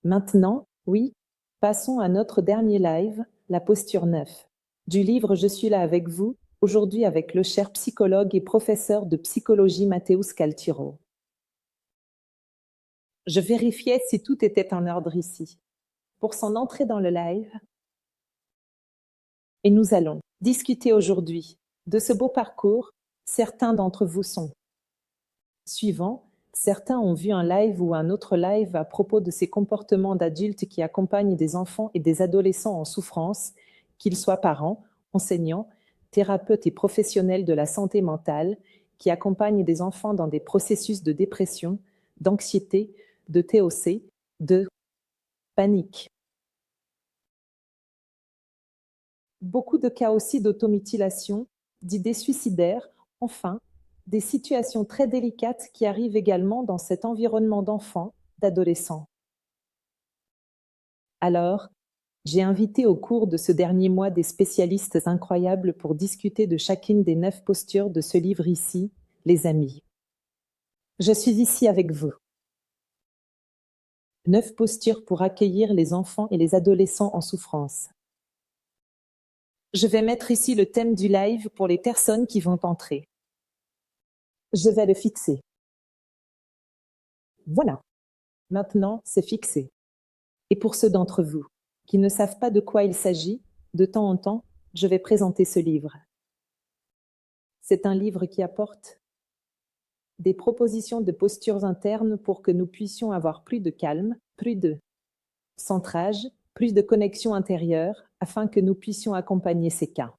Maintenant, oui, passons à notre dernier live, la posture 9, du livre Je suis là avec vous, aujourd'hui avec le cher psychologue et professeur de psychologie Mateusz Caltiro. Je vérifiais si tout était en ordre ici, pour s'en entrer dans le live, et nous allons discuter aujourd'hui de ce beau parcours. Certains d'entre vous sont suivants. Certains ont vu un live ou un autre live à propos de ces comportements d'adultes qui accompagnent des enfants et des adolescents en souffrance, qu'ils soient parents, enseignants, thérapeutes et professionnels de la santé mentale, qui accompagnent des enfants dans des processus de dépression, d'anxiété, de TOC, de panique. Beaucoup de cas aussi d'automutilation, d'idées suicidaires, enfin, des situations très délicates qui arrivent également dans cet environnement d'enfants, d'adolescents. Alors, j'ai invité au cours de ce dernier mois des spécialistes incroyables pour discuter de chacune des 9 postures de ce livre ici, les amis. Je suis ici avec vous. 9 postures pour accueillir les enfants et les adolescents en souffrance. Je vais mettre ici le thème du live pour les personnes qui vont entrer. Je vais le fixer. Voilà. Maintenant, c'est fixé. Et pour ceux d'entre vous qui ne savent pas de quoi il s'agit, de temps en temps, je vais présenter ce livre. C'est un livre qui apporte des propositions de postures internes pour que nous puissions avoir plus de calme, plus de centrage, plus de connexion intérieure, afin que nous puissions accompagner ces cas.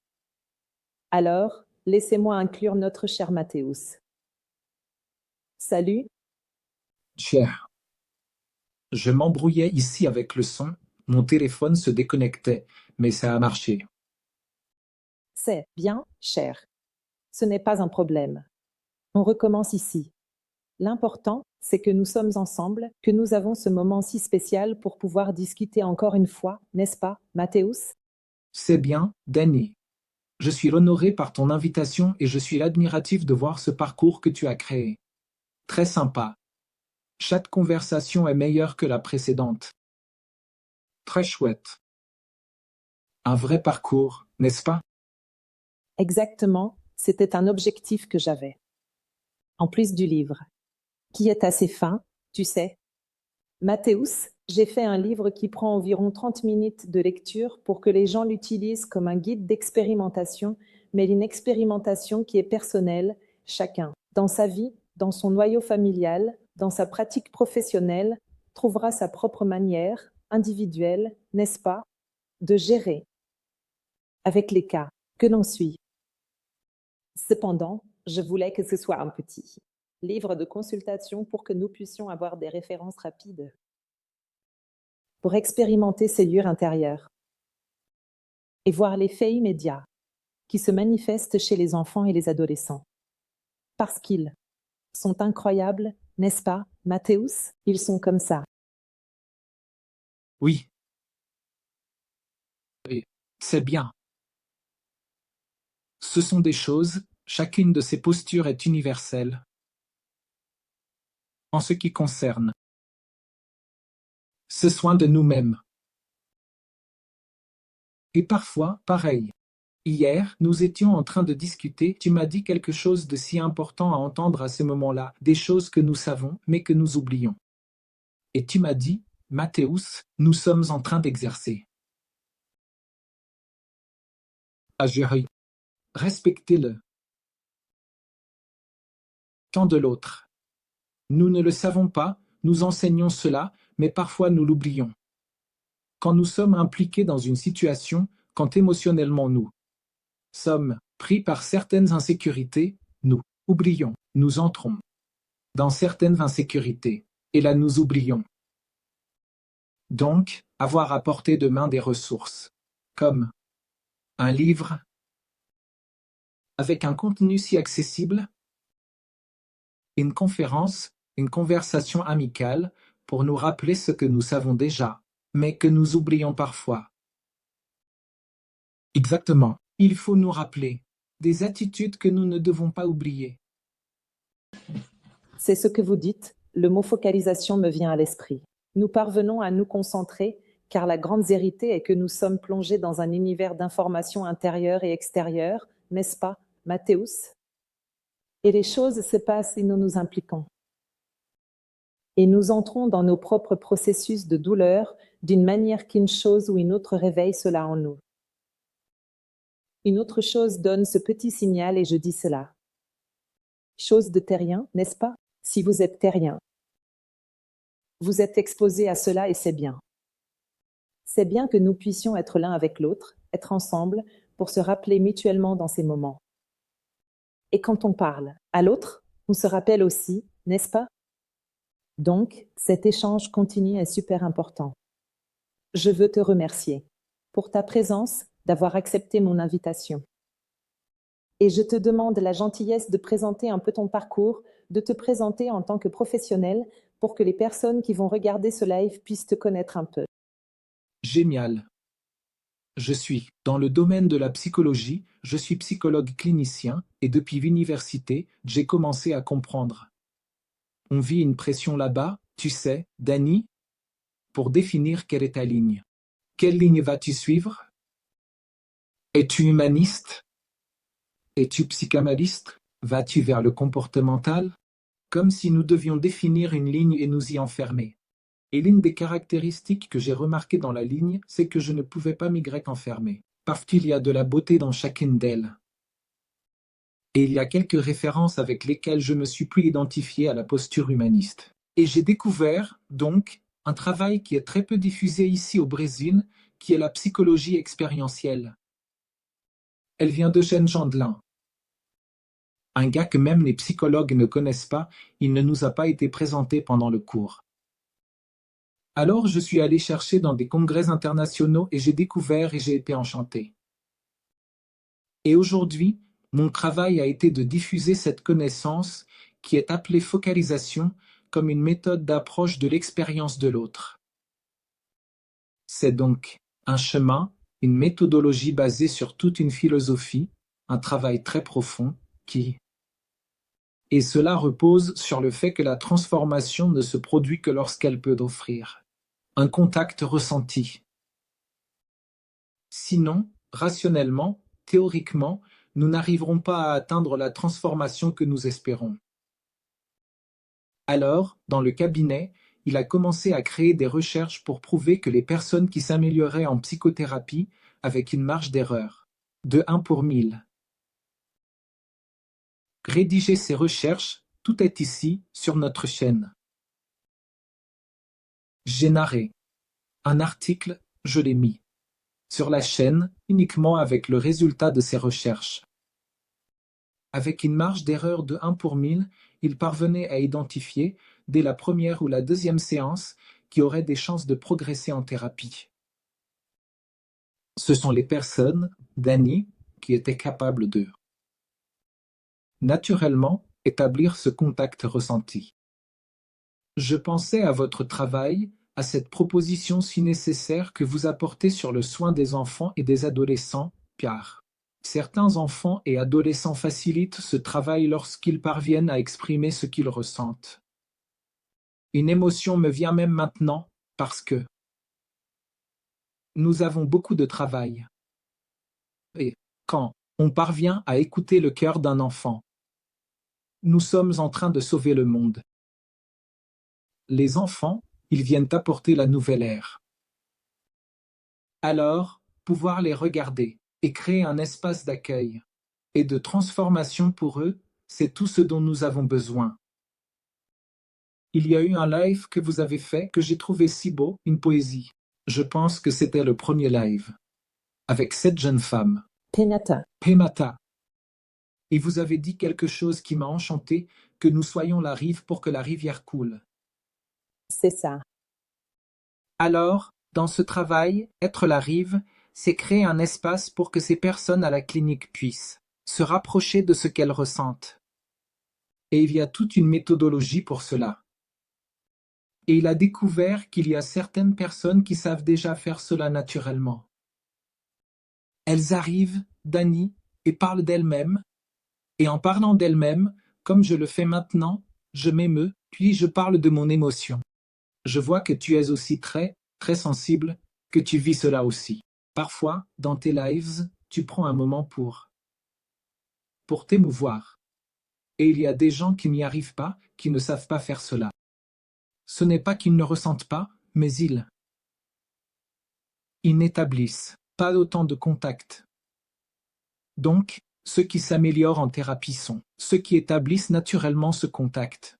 Alors, laissez-moi inclure notre cher Mateusz. Salut. Cher, je m'embrouillais ici avec le son, mon téléphone se déconnectait, mais ça a marché. C'est bien, cher. Ce n'est pas un problème. On recommence ici. L'important, c'est que nous sommes ensemble, que nous avons ce moment si spécial pour pouvoir discuter encore une fois, n'est-ce pas, Mateusz? C'est bien, Danny. Je suis honoré par ton invitation et je suis admiratif de voir ce parcours que tu as créé. Très sympa. Chaque conversation est meilleure que la précédente. Très chouette. Un vrai parcours, n'est-ce pas? Exactement, c'était un objectif que j'avais. En plus du livre, qui est assez fin, tu sais. Mateusz, j'ai fait un livre qui prend environ 30 minutes de lecture pour que les gens l'utilisent comme un guide d'expérimentation, mais une expérimentation qui est personnelle, chacun, dans sa vie, dans son noyau familial, dans sa pratique professionnelle, trouvera sa propre manière, individuelle, n'est-ce pas, de gérer avec les cas que l'on suit. Cependant, je voulais que ce soit un petit livre de consultation pour que nous puissions avoir des références rapides pour expérimenter ces lieux intérieurs et voir l'effet immédiat qui se manifeste chez les enfants et les adolescents. Parce qu'ils sont incroyables, n'est-ce pas, Mateusz? Ils sont comme ça. Oui. Et c'est bien. Ce sont des choses, chacune de ces postures est universelle. En ce qui concerne ce soin de nous-mêmes. Et parfois, pareil. Hier, nous étions en train de discuter, tu m'as dit quelque chose de si important à entendre à ce moment-là, des choses que nous savons, mais que nous oublions. Et tu m'as dit, Mateusz, nous sommes en train d'exercer. À gérer. Respecter le temps de l'autre. Nous ne le savons pas, nous enseignons cela, mais parfois nous l'oublions. Quand nous sommes impliqués dans une situation, quand émotionnellement nous sommes pris par certaines insécurités, nous oublions, nous entrons dans certaines insécurités, et là nous oublions. Donc, avoir à portée de main des ressources, comme un livre, avec un contenu si accessible, une conférence, une conversation amicale, pour nous rappeler ce que nous savons déjà, mais que nous oublions parfois. Exactement. Il faut nous rappeler des attitudes que nous ne devons pas oublier. C'est ce que vous dites, le mot focalisation me vient à l'esprit. Nous parvenons à nous concentrer, car la grande vérité est que nous sommes plongés dans un univers d'informations intérieures et extérieures, n'est-ce pas, Mathéus? Et les choses se passent et nous nous impliquons. Et nous entrons dans nos propres processus de douleur d'une manière qu'une chose ou une autre réveille cela en nous. Une autre chose donne ce petit signal et je dis cela. Chose de terrien, n'est-ce pas? Si vous êtes terrien, vous êtes exposé à cela et c'est bien. C'est bien que nous puissions être l'un avec l'autre, être ensemble, pour se rappeler mutuellement dans ces moments. Et quand on parle à l'autre, on se rappelle aussi, n'est-ce pas? Donc, cet échange continu est super important. Je veux te remercier pour ta présence, d'avoir accepté mon invitation. Et je te demande la gentillesse de présenter un peu ton parcours, de te présenter en tant que professionnel pour que les personnes qui vont regarder ce live puissent te connaître un peu. Génial. Je suis dans le domaine de la psychologie, je suis psychologue clinicien et depuis l'université, j'ai commencé à comprendre. On vit une pression là-bas, tu sais, Danny, pour définir quelle est ta ligne. Quelle ligne vas-tu suivre? Es-tu humaniste? Es-tu psychanalyste? Vas-tu vers le comportemental? Comme si nous devions définir une ligne et nous y enfermer. Et l'une des caractéristiques que j'ai remarquées dans la ligne, c'est que je ne pouvais pas m'y enfermer, parce qu'il y a de la beauté dans chacune d'elles. Et il y a quelques références avec lesquelles je me suis plus identifié à la posture humaniste. Et j'ai découvert, donc, un travail qui est très peu diffusé ici au Brésil, qui est la psychologie expérientielle. Elle vient d'Eugène Gendlin. Un gars que même les psychologues ne connaissent pas, il ne nous a pas été présenté pendant le cours. Alors je suis allé chercher dans des congrès internationaux et j'ai découvert et j'ai été enchanté. Et aujourd'hui, mon travail a été de diffuser cette connaissance qui est appelée focalisation comme une méthode d'approche de l'expérience de l'autre. C'est donc un chemin, une méthodologie basée sur toute une philosophie, un travail très profond et cela repose sur le fait que la transformation ne se produit que lorsqu'elle peut offrir un contact ressenti. Sinon, rationnellement, théoriquement, nous n'arriverons pas à atteindre la transformation que nous espérons. Alors, dans le cabinet, il a commencé à créer des recherches pour prouver que les personnes qui s'amélioraient en psychothérapie avec une marge d'erreur de 1 pour 1000. Rédiger ces recherches, tout est ici, sur notre chaîne. J'ai narré un article, je l'ai mis sur la chaîne, uniquement avec le résultat de ces recherches. Avec une marge d'erreur de 1 pour 1000, il parvenait à identifier, dès la première ou la deuxième séance, qui auraient des chances de progresser en thérapie. Ce sont les personnes, Danny, qui étaient capables de naturellement établir ce contact ressenti. Je pensais à votre travail, à cette proposition si nécessaire que vous apportez sur le soin des enfants et des adolescents, car certains enfants et adolescents facilitent ce travail lorsqu'ils parviennent à exprimer ce qu'ils ressentent. Une émotion me vient même maintenant, parce que nous avons beaucoup de travail. Et quand on parvient à écouter le cœur d'un enfant, nous sommes en train de sauver le monde. Les enfants, ils viennent apporter la nouvelle ère. Alors, pouvoir les regarder et créer un espace d'accueil et de transformation pour eux, c'est tout ce dont nous avons besoin. Il y a eu un live que vous avez fait que j'ai trouvé si beau, une poésie. Je pense que c'était le premier live. Avec cette jeune femme. Penata. Et vous avez dit quelque chose qui m'a enchanté, que nous soyons la rive pour que la rivière coule. C'est ça. Alors, dans ce travail, être la rive, c'est créer un espace pour que ces personnes à la clinique puissent se rapprocher de ce qu'elles ressentent. Et il y a toute une méthodologie pour cela. Et il a découvert qu'il y a certaines personnes qui savent déjà faire cela naturellement. Elles arrivent, Danny, et parlent d'elles-mêmes, et en parlant d'elles-mêmes, comme je le fais maintenant, je m'émeus, puis je parle de mon émotion. Je vois que tu es aussi très, très sensible, que tu vis cela aussi. Parfois, dans tes lives, tu prends un moment pour t'émouvoir. Et il y a des gens qui n'y arrivent pas, qui ne savent pas faire cela. Ce n'est pas qu'ils ne ressentent pas, mais ils n'établissent pas autant de contact. Donc, ceux qui s'améliorent en thérapie sont ceux qui établissent naturellement ce contact.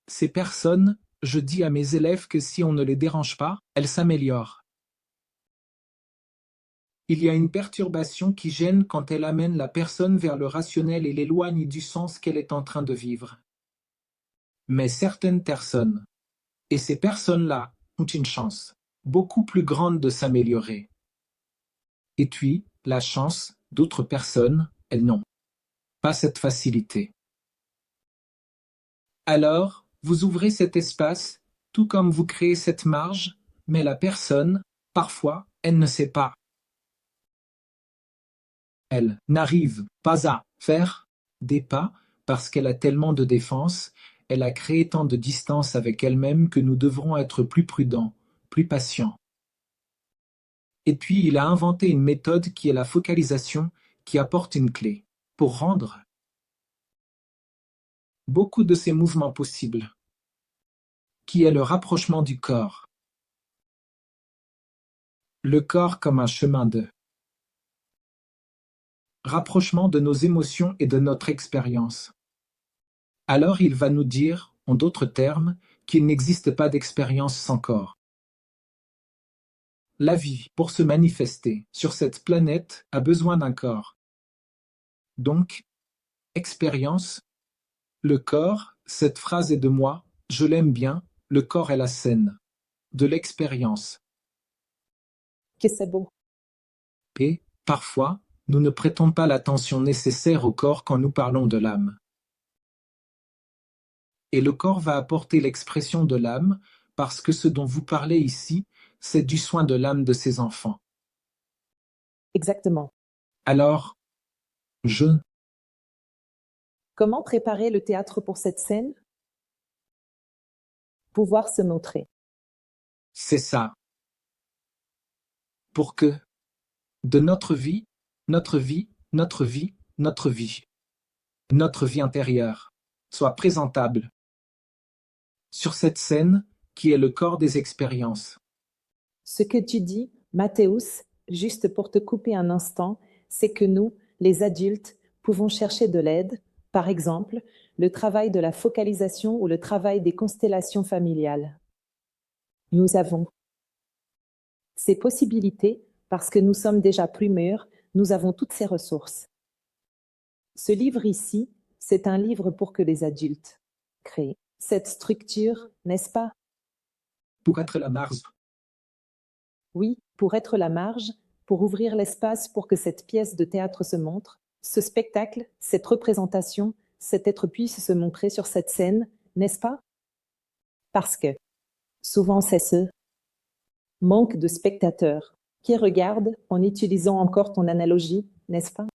Ces personnes, je dis à mes élèves que si on ne les dérange pas, elles s'améliorent. Il y a une perturbation qui gêne quand elle amène la personne vers le rationnel et l'éloigne du sens qu'elle est en train de vivre. Mais certaines personnes, et ces personnes-là, ont une chance beaucoup plus grande de s'améliorer. Et puis, la chance d'autres personnes, elles n'ont pas cette facilité. Alors, vous ouvrez cet espace, tout comme vous créez cette marge, mais la personne, parfois, elle ne sait pas. Elle n'arrive pas à faire des pas parce qu'elle a tellement de défense, elle a créé tant de distance avec elle-même que nous devrons être plus prudents, plus patients. Et puis il a inventé une méthode qui est la focalisation, qui apporte une clé pour rendre beaucoup de ces mouvements possibles, qui est le rapprochement du corps. Le corps comme un chemin de rapprochement de nos émotions et de notre expérience. Alors il va nous dire, en d'autres termes, qu'il n'existe pas d'expérience sans corps. La vie, pour se manifester sur cette planète, a besoin d'un corps. Donc, expérience, le corps, cette phrase est de moi, je l'aime bien, le corps est la scène. De l'expérience. Que c'est beau. Et, parfois, nous ne prêtons pas l'attention nécessaire au corps quand nous parlons de l'âme. Et le corps va apporter l'expression de l'âme, parce que ce dont vous parlez ici, c'est du soin de l'âme de ses enfants. Exactement. Alors, Comment préparer le théâtre pour cette scène? Pouvoir se montrer. c'est ça. Pour que, de notre vie, notre vie, notre vie, notre vie, notre vie intérieure, soit présentable sur cette scène qui est le corps des expériences. Ce que tu dis, Mathéus, juste pour te couper un instant, c'est que nous, les adultes, pouvons chercher de l'aide, par exemple, le travail de la focalisation ou le travail des constellations familiales. Nous avons ces possibilités parce que nous sommes déjà plus mûrs, nous avons toutes ces ressources. Ce livre ici, c'est un livre pour que les adultes créent cette structure, n'est-ce pas? Pour être la marge. Oui, pour être la marge, pour ouvrir l'espace pour que cette pièce de théâtre se montre, ce spectacle, cette représentation, cet être puisse se montrer sur cette scène, n'est-ce pas? Parce que souvent c'est ce manque de spectateurs qui regardent en utilisant encore ton analogie, n'est-ce pas?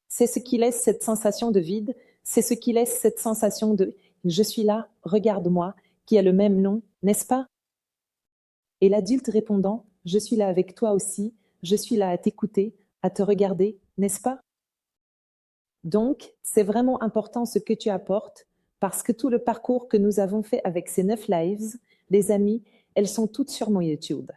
C'est ce qui laisse cette sensation de vide, c'est ce qui laisse cette sensation de je suis là, regarde-moi, qui a le même nom, n'est-ce pas? Et l'adulte répondant je suis là avec toi aussi, je suis là à t'écouter, à te regarder, n'est-ce pas? Donc, c'est vraiment important ce que tu apportes, parce que tout le parcours que nous avons fait avec ces 9 lives, les amis, elles sont toutes sur mon YouTube.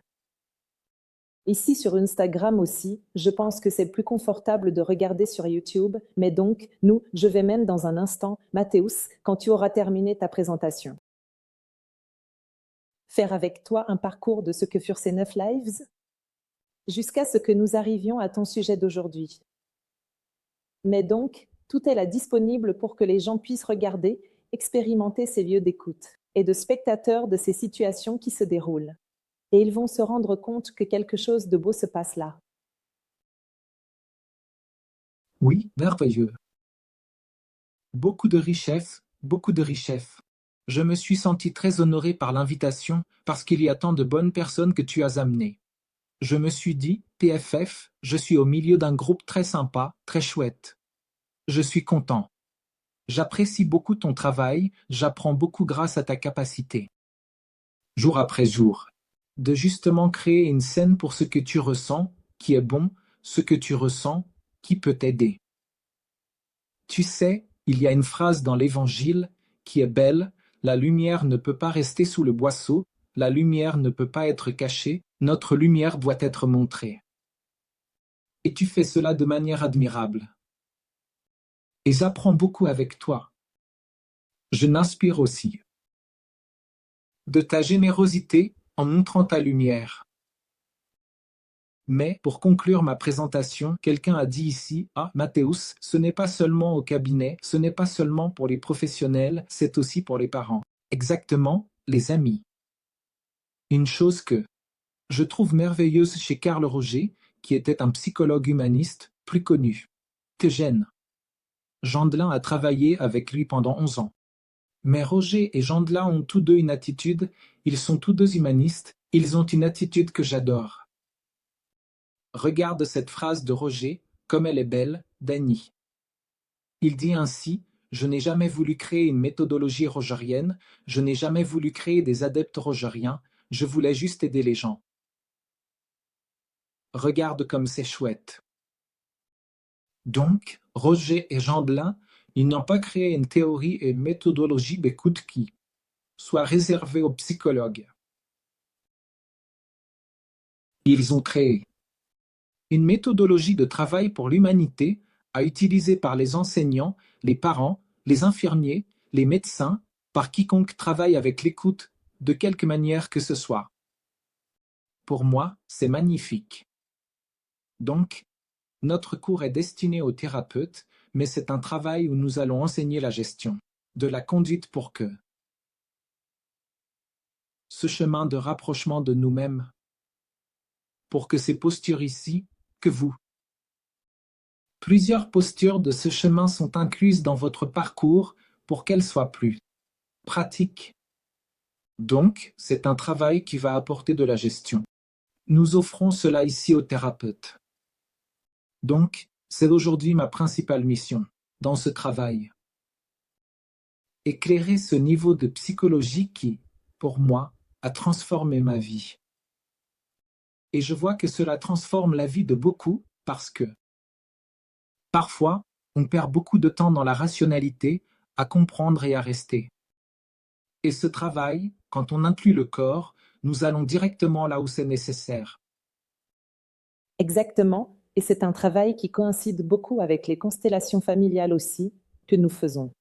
Ici sur Instagram aussi, je pense que c'est plus confortable de regarder sur YouTube, mais donc, je vais même dans un instant, Mathéus, quand tu auras terminé ta présentation. Faire avec toi un parcours de ce que furent ces 9 lives, jusqu'à ce que nous arrivions à ton sujet d'aujourd'hui. Mais donc, tout est là disponible pour que les gens puissent regarder, expérimenter ces lieux d'écoute et de spectateurs de ces situations qui se déroulent. Et ils vont se rendre compte que quelque chose de beau se passe là. Oui, merveilleux. Beaucoup de richesse, beaucoup de richesse. Je me suis senti très honoré par l'invitation parce qu'il y a tant de bonnes personnes que tu as amenées. Je me suis dit, PFF, je suis au milieu d'un groupe très sympa, très chouette. Je suis content. J'apprécie beaucoup ton travail, j'apprends beaucoup grâce à ta capacité. jour après jour. De justement créer une scène pour ce que tu ressens, qui est bon, ce que tu ressens, qui peut t'aider. Tu sais, il y a une phrase dans l'Évangile qui est belle, la lumière ne peut pas rester sous le boisseau, la lumière ne peut pas être cachée, notre lumière doit être montrée. Et tu fais cela de manière admirable. Et j'apprends beaucoup avec toi. Je m'inspire aussi de ta générosité en montrant ta lumière. Mais, pour conclure ma présentation, quelqu'un a dit ici, ah, Mathéus, ce n'est pas seulement au cabinet, ce n'est pas seulement pour les professionnels, c'est aussi pour les parents. Exactement, les amis. Une chose que je trouve merveilleuse chez Carl Roger, qui était un psychologue humaniste plus connu que Gênes. Jandelin a travaillé avec lui pendant 11 ans. Mais Roger et Jandelin ont tous deux une attitude, ils sont tous deux humanistes, ils ont une attitude que j'adore. Regarde cette phrase de Roger, comme elle est belle, d'Annie. Il dit ainsi, je n'ai jamais voulu créer une méthodologie rogerienne, je n'ai jamais voulu créer des adeptes rogeriens, je voulais juste aider les gens. Regarde comme c'est chouette. Donc, Roger et Jandelin, ils n'ont pas créé une théorie et une méthodologie d'écoute qui soit réservée aux psychologues. Ils ont créé une méthodologie de travail pour l'humanité à utiliser par les enseignants, les parents, les infirmiers, les médecins, par quiconque travaille avec l'écoute, de quelque manière que ce soit. Pour moi, c'est magnifique. Donc, notre cours est destiné aux thérapeutes, mais c'est un travail où nous allons enseigner la gestion de la conduite pour que ce chemin de rapprochement de nous-mêmes, pour que ces postures ici, que vous. Plusieurs postures de ce chemin sont incluses dans votre parcours pour qu'elles soient plus pratiques. Donc, c'est un travail qui va apporter de la gestion. Nous offrons cela ici aux thérapeutes. Donc, c'est aujourd'hui ma principale mission dans ce travail. Éclairer ce niveau de psychologie qui, pour moi, a transformé ma vie. Et je vois que cela transforme la vie de beaucoup parce que, parfois, on perd beaucoup de temps dans la rationalité, à comprendre et à rester. Et ce travail, quand on inclut le corps, nous allons directement là où c'est nécessaire. Exactement, et c'est un travail qui coïncide beaucoup avec les constellations familiales aussi que nous faisons.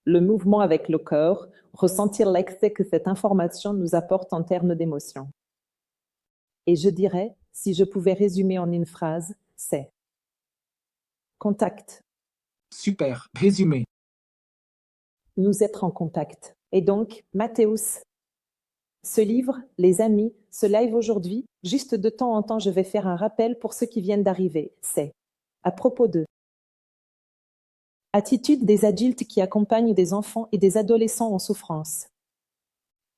Le mouvement avec le corps, ressentir l'excès que cette information nous apporte en termes d'émotion. Et je dirais, si je pouvais résumer en une phrase, c'est contact. Super, résumé. Nous être en contact. Et donc, Mathéus, ce livre, les amis, ce live aujourd'hui, juste de temps en temps, je vais faire un rappel pour ceux qui viennent d'arriver. C'est à propos de attitude des adultes qui accompagnent des enfants et des adolescents en souffrance.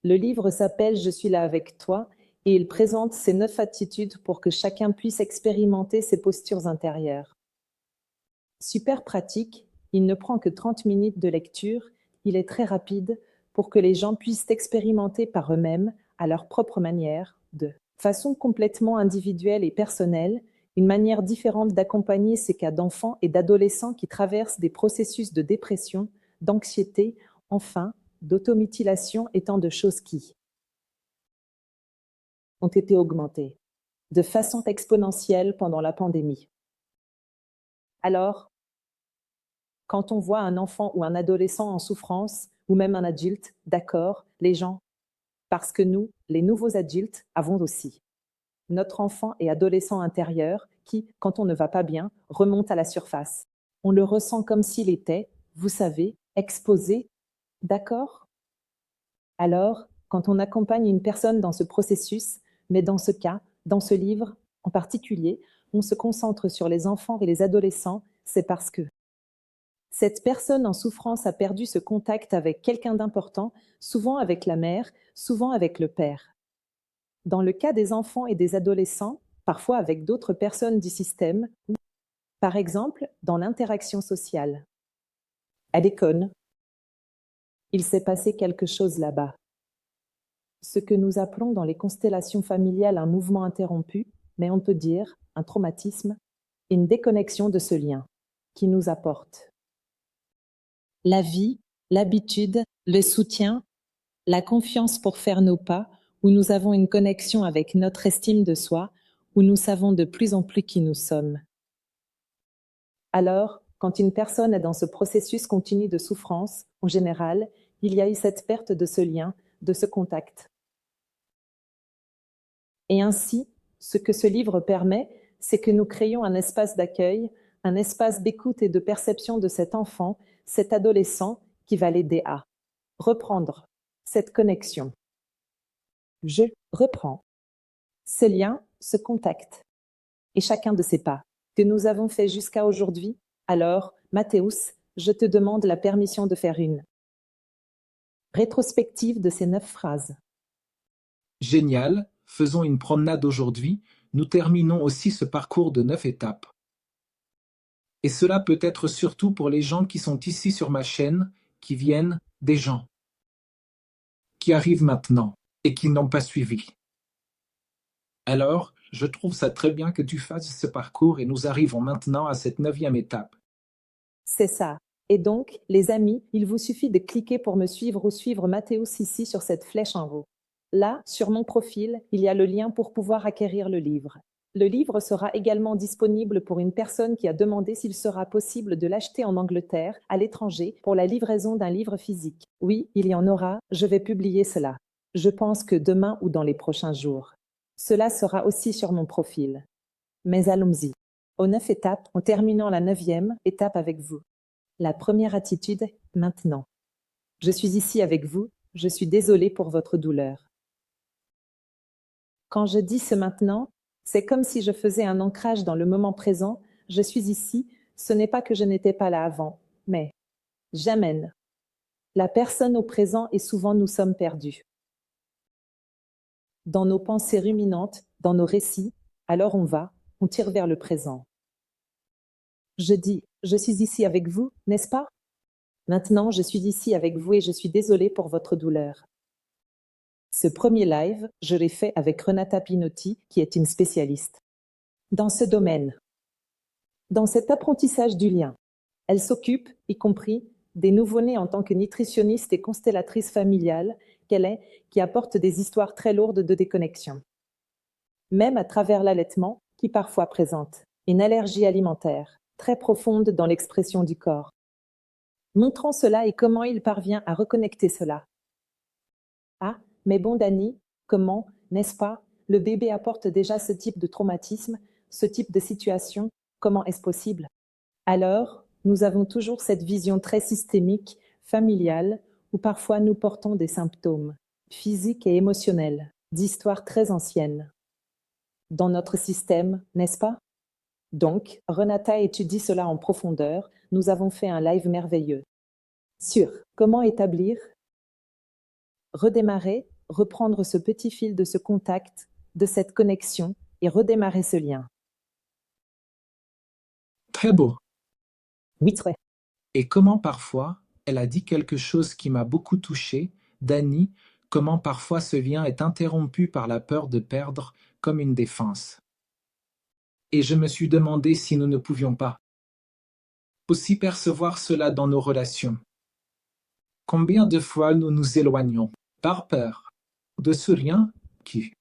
Le livre s'appelle Je suis là avec toi et il présente ces 9 attitudes pour que chacun puisse expérimenter ses postures intérieures. Super pratique, il ne prend que 30 minutes de lecture, il est très rapide pour que les gens puissent expérimenter par eux-mêmes, à leur propre manière, de façon complètement individuelle et personnelle, une manière différente d'accompagner ces cas d'enfants et d'adolescents qui traversent des processus de dépression, d'anxiété, enfin, d'automutilation et tant de choses qui ont été augmentées de façon exponentielle pendant la pandémie. Alors, quand on voit un enfant ou un adolescent en souffrance, ou même un adulte, d'accord, les gens, parce que nous, les nouveaux adultes, avons aussi notre enfant et adolescent intérieur qui, quand on ne va pas bien, remonte à la surface. On le ressent comme s'il était, vous savez, exposé, d'accord? Alors, quand on accompagne une personne dans ce processus, mais dans ce cas, dans ce livre en particulier, on se concentre sur les enfants et les adolescents, c'est parce que cette personne en souffrance a perdu ce contact avec quelqu'un d'important, souvent avec la mère, souvent avec le père. Dans le cas des enfants et des adolescents, parfois avec d'autres personnes du système, par exemple dans l'interaction sociale. À l'école, il s'est passé quelque chose là-bas. ce que nous appelons dans les constellations familiales un mouvement interrompu, mais on peut dire un traumatisme, une déconnexion de ce lien qui nous apporte la vie, l'habitude, le soutien, la confiance pour faire nos pas, où nous avons une connexion avec notre estime de soi, où nous savons de plus en plus qui nous sommes. Alors, quand une personne est dans ce processus continu de souffrance, en général, il y a eu cette perte de ce lien, de ce contact. Et ainsi, ce que ce livre permet, c'est que nous créions un espace d'accueil, un espace d'écoute et de perception de cet enfant, cet adolescent qui va l'aider à reprendre cette connexion. Je reprends ce lien, ce contact, et chacun de ces pas que nous avons fait jusqu'à aujourd'hui. Alors, Mathéus, je te demande la permission de faire une rétrospective de ces 9 phrases. Génial, faisons une promenade aujourd'hui, nous terminons aussi ce parcours de 9 étapes. Et cela peut être surtout pour les gens qui sont ici sur ma chaîne, qui viennent des gens qui arrivent maintenant et qui n'ont pas suivi. Alors, je trouve ça très bien que tu fasses ce parcours et nous arrivons maintenant à cette 9e étape. C'est ça. Et donc, les amis, il vous suffit de cliquer pour me suivre ou suivre Mathéus ici sur cette flèche en haut. Là, sur mon profil, il y a le lien pour pouvoir acquérir le livre. Le livre sera également disponible pour une personne qui a demandé s'il sera possible de l'acheter en Angleterre, à l'étranger, pour la livraison d'un livre physique. Oui, il y en aura, je vais publier cela. Je pense que demain ou dans les prochains jours. Cela sera aussi sur mon profil. Mais allons-y. Aux 9 étapes, en terminant la 9e étape avec vous. La première attitude, maintenant. Je suis ici avec vous, je suis désolée pour votre douleur. Quand je dis ce maintenant, c'est comme si je faisais un ancrage dans le moment présent. Je suis ici, ce n'est pas que je n'étais pas là avant, mais j'amène la personne au présent et souvent nous sommes perdus. Dans nos pensées ruminantes, dans nos récits, alors on tire vers le présent. Je dis, je suis ici avec vous, n'est-ce pas? Maintenant, je suis ici avec vous et je suis désolée pour votre douleur. Ce premier live, je l'ai fait avec Renata Pinotti, qui est une spécialiste dans ce domaine, dans cet apprentissage du lien. Elle s'occupe, y compris, des nouveau-nés en tant que nutritionniste et constellatrice familiale qu'elle est, qui apporte des histoires très lourdes de déconnexion. Même à travers l'allaitement, qui parfois présente une allergie alimentaire très profonde dans l'expression du corps. Montrant cela et comment il parvient à reconnecter cela. Ah, mais bon Dani, comment, n'est-ce pas, le bébé apporte déjà ce type de traumatisme, ce type de situation, comment est-ce possible? Alors, nous avons toujours cette vision très systémique, familiale, où parfois nous portons des symptômes physiques et émotionnels, d'histoires très anciennes. Dans notre système, n'est-ce pas? Donc, Renata étudie cela en profondeur. Nous avons fait un live merveilleux sur comment établir, redémarrer, reprendre ce petit fil de ce contact, de cette connexion et redémarrer ce lien. Très beau. Oui, très. Et comment parfois, elle a dit quelque chose qui m'a beaucoup touché, Dani, comment parfois ce lien est interrompu par la peur de perdre comme une défense. Et je me suis demandé si nous ne pouvions pas aussi percevoir cela dans nos relations. Combien de fois nous nous éloignons par peur de ce lien qui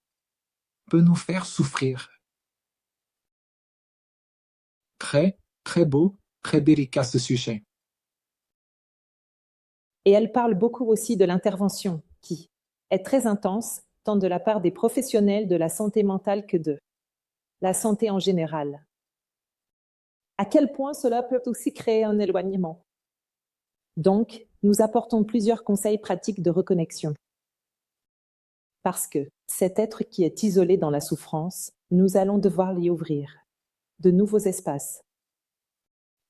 peut nous faire souffrir. Très, très beau, très délicat ce sujet. Et elle parle beaucoup aussi de l'intervention qui est très intense, tant de la part des professionnels de la santé mentale que de la santé en général. À quel point cela peut aussi créer un éloignement. Donc, nous apportons plusieurs conseils pratiques de reconnexion. Parce que cet être qui est isolé dans la souffrance, nous allons devoir lui ouvrir de nouveaux espaces.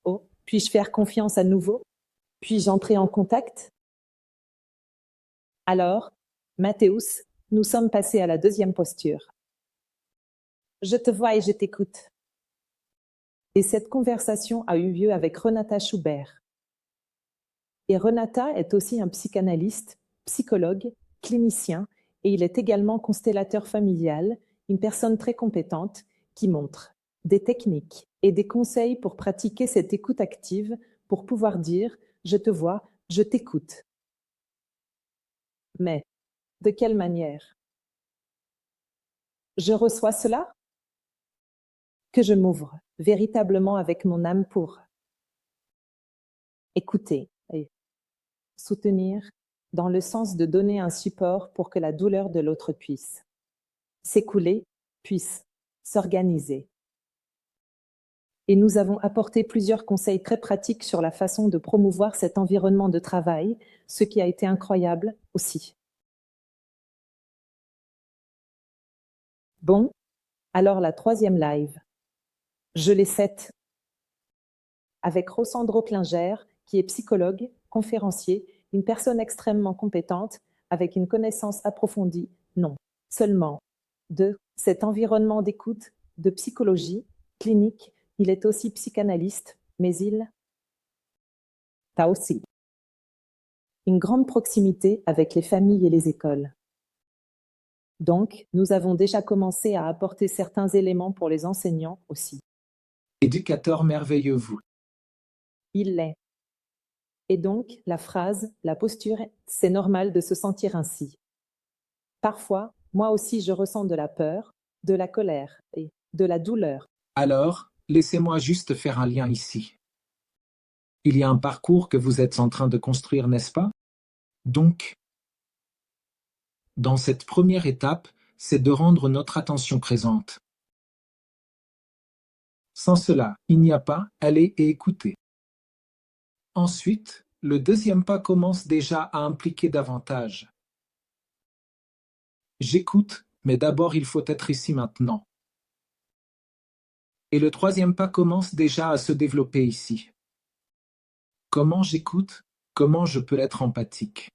Oh, puis-je faire confiance à nouveau? Puis-je entrer en contact? Alors, Mathéus, nous sommes passés à la 2e posture. Je te vois et je t'écoute. Et cette conversation a eu lieu avec Renata Schubert. Et Renata est aussi un psychanalyste, psychologue, clinicien Et il est également constellateur familial, une personne très compétente qui montre des techniques et des conseils pour pratiquer cette écoute active, pour pouvoir dire « je te vois, je t'écoute ». Mais de quelle manière? Je reçois cela? Que je m'ouvre véritablement avec mon âme pour écouter et soutenir dans le sens de donner un support pour que la douleur de l'autre puisse s'écouler, puisse s'organiser. Et nous avons apporté plusieurs conseils très pratiques sur la façon de promouvoir cet environnement de travail, ce qui a été incroyable aussi. Bon, alors la troisième live. Je l'ai faite avec Rosandro Klinger, qui est psychologue, conférencier, une personne extrêmement compétente, avec une connaissance approfondie, non, seulement de cet environnement d'écoute, de psychologie clinique. Il est aussi psychanalyste, mais il a aussi une grande proximité avec les familles et les écoles. Donc, nous avons déjà commencé à apporter certains éléments pour les enseignants aussi. Éducateur merveilleux vous. Il l'est. Et donc, la phrase, la posture, c'est normal de se sentir ainsi. Parfois, moi aussi, je ressens de la peur, de la colère et de la douleur. Alors, laissez-moi juste faire un lien ici. Il y a un parcours que vous êtes en train de construire, n'est-ce pas? Donc, dans cette première étape, c'est de rendre notre attention présente. Sans cela, il n'y a pas aller et écouter. Ensuite, le deuxième pas commence déjà à impliquer davantage. J'écoute, mais d'abord il faut être ici maintenant. Et le troisième pas commence déjà à se développer ici. Comment j'écoute? Comment je peux être empathique?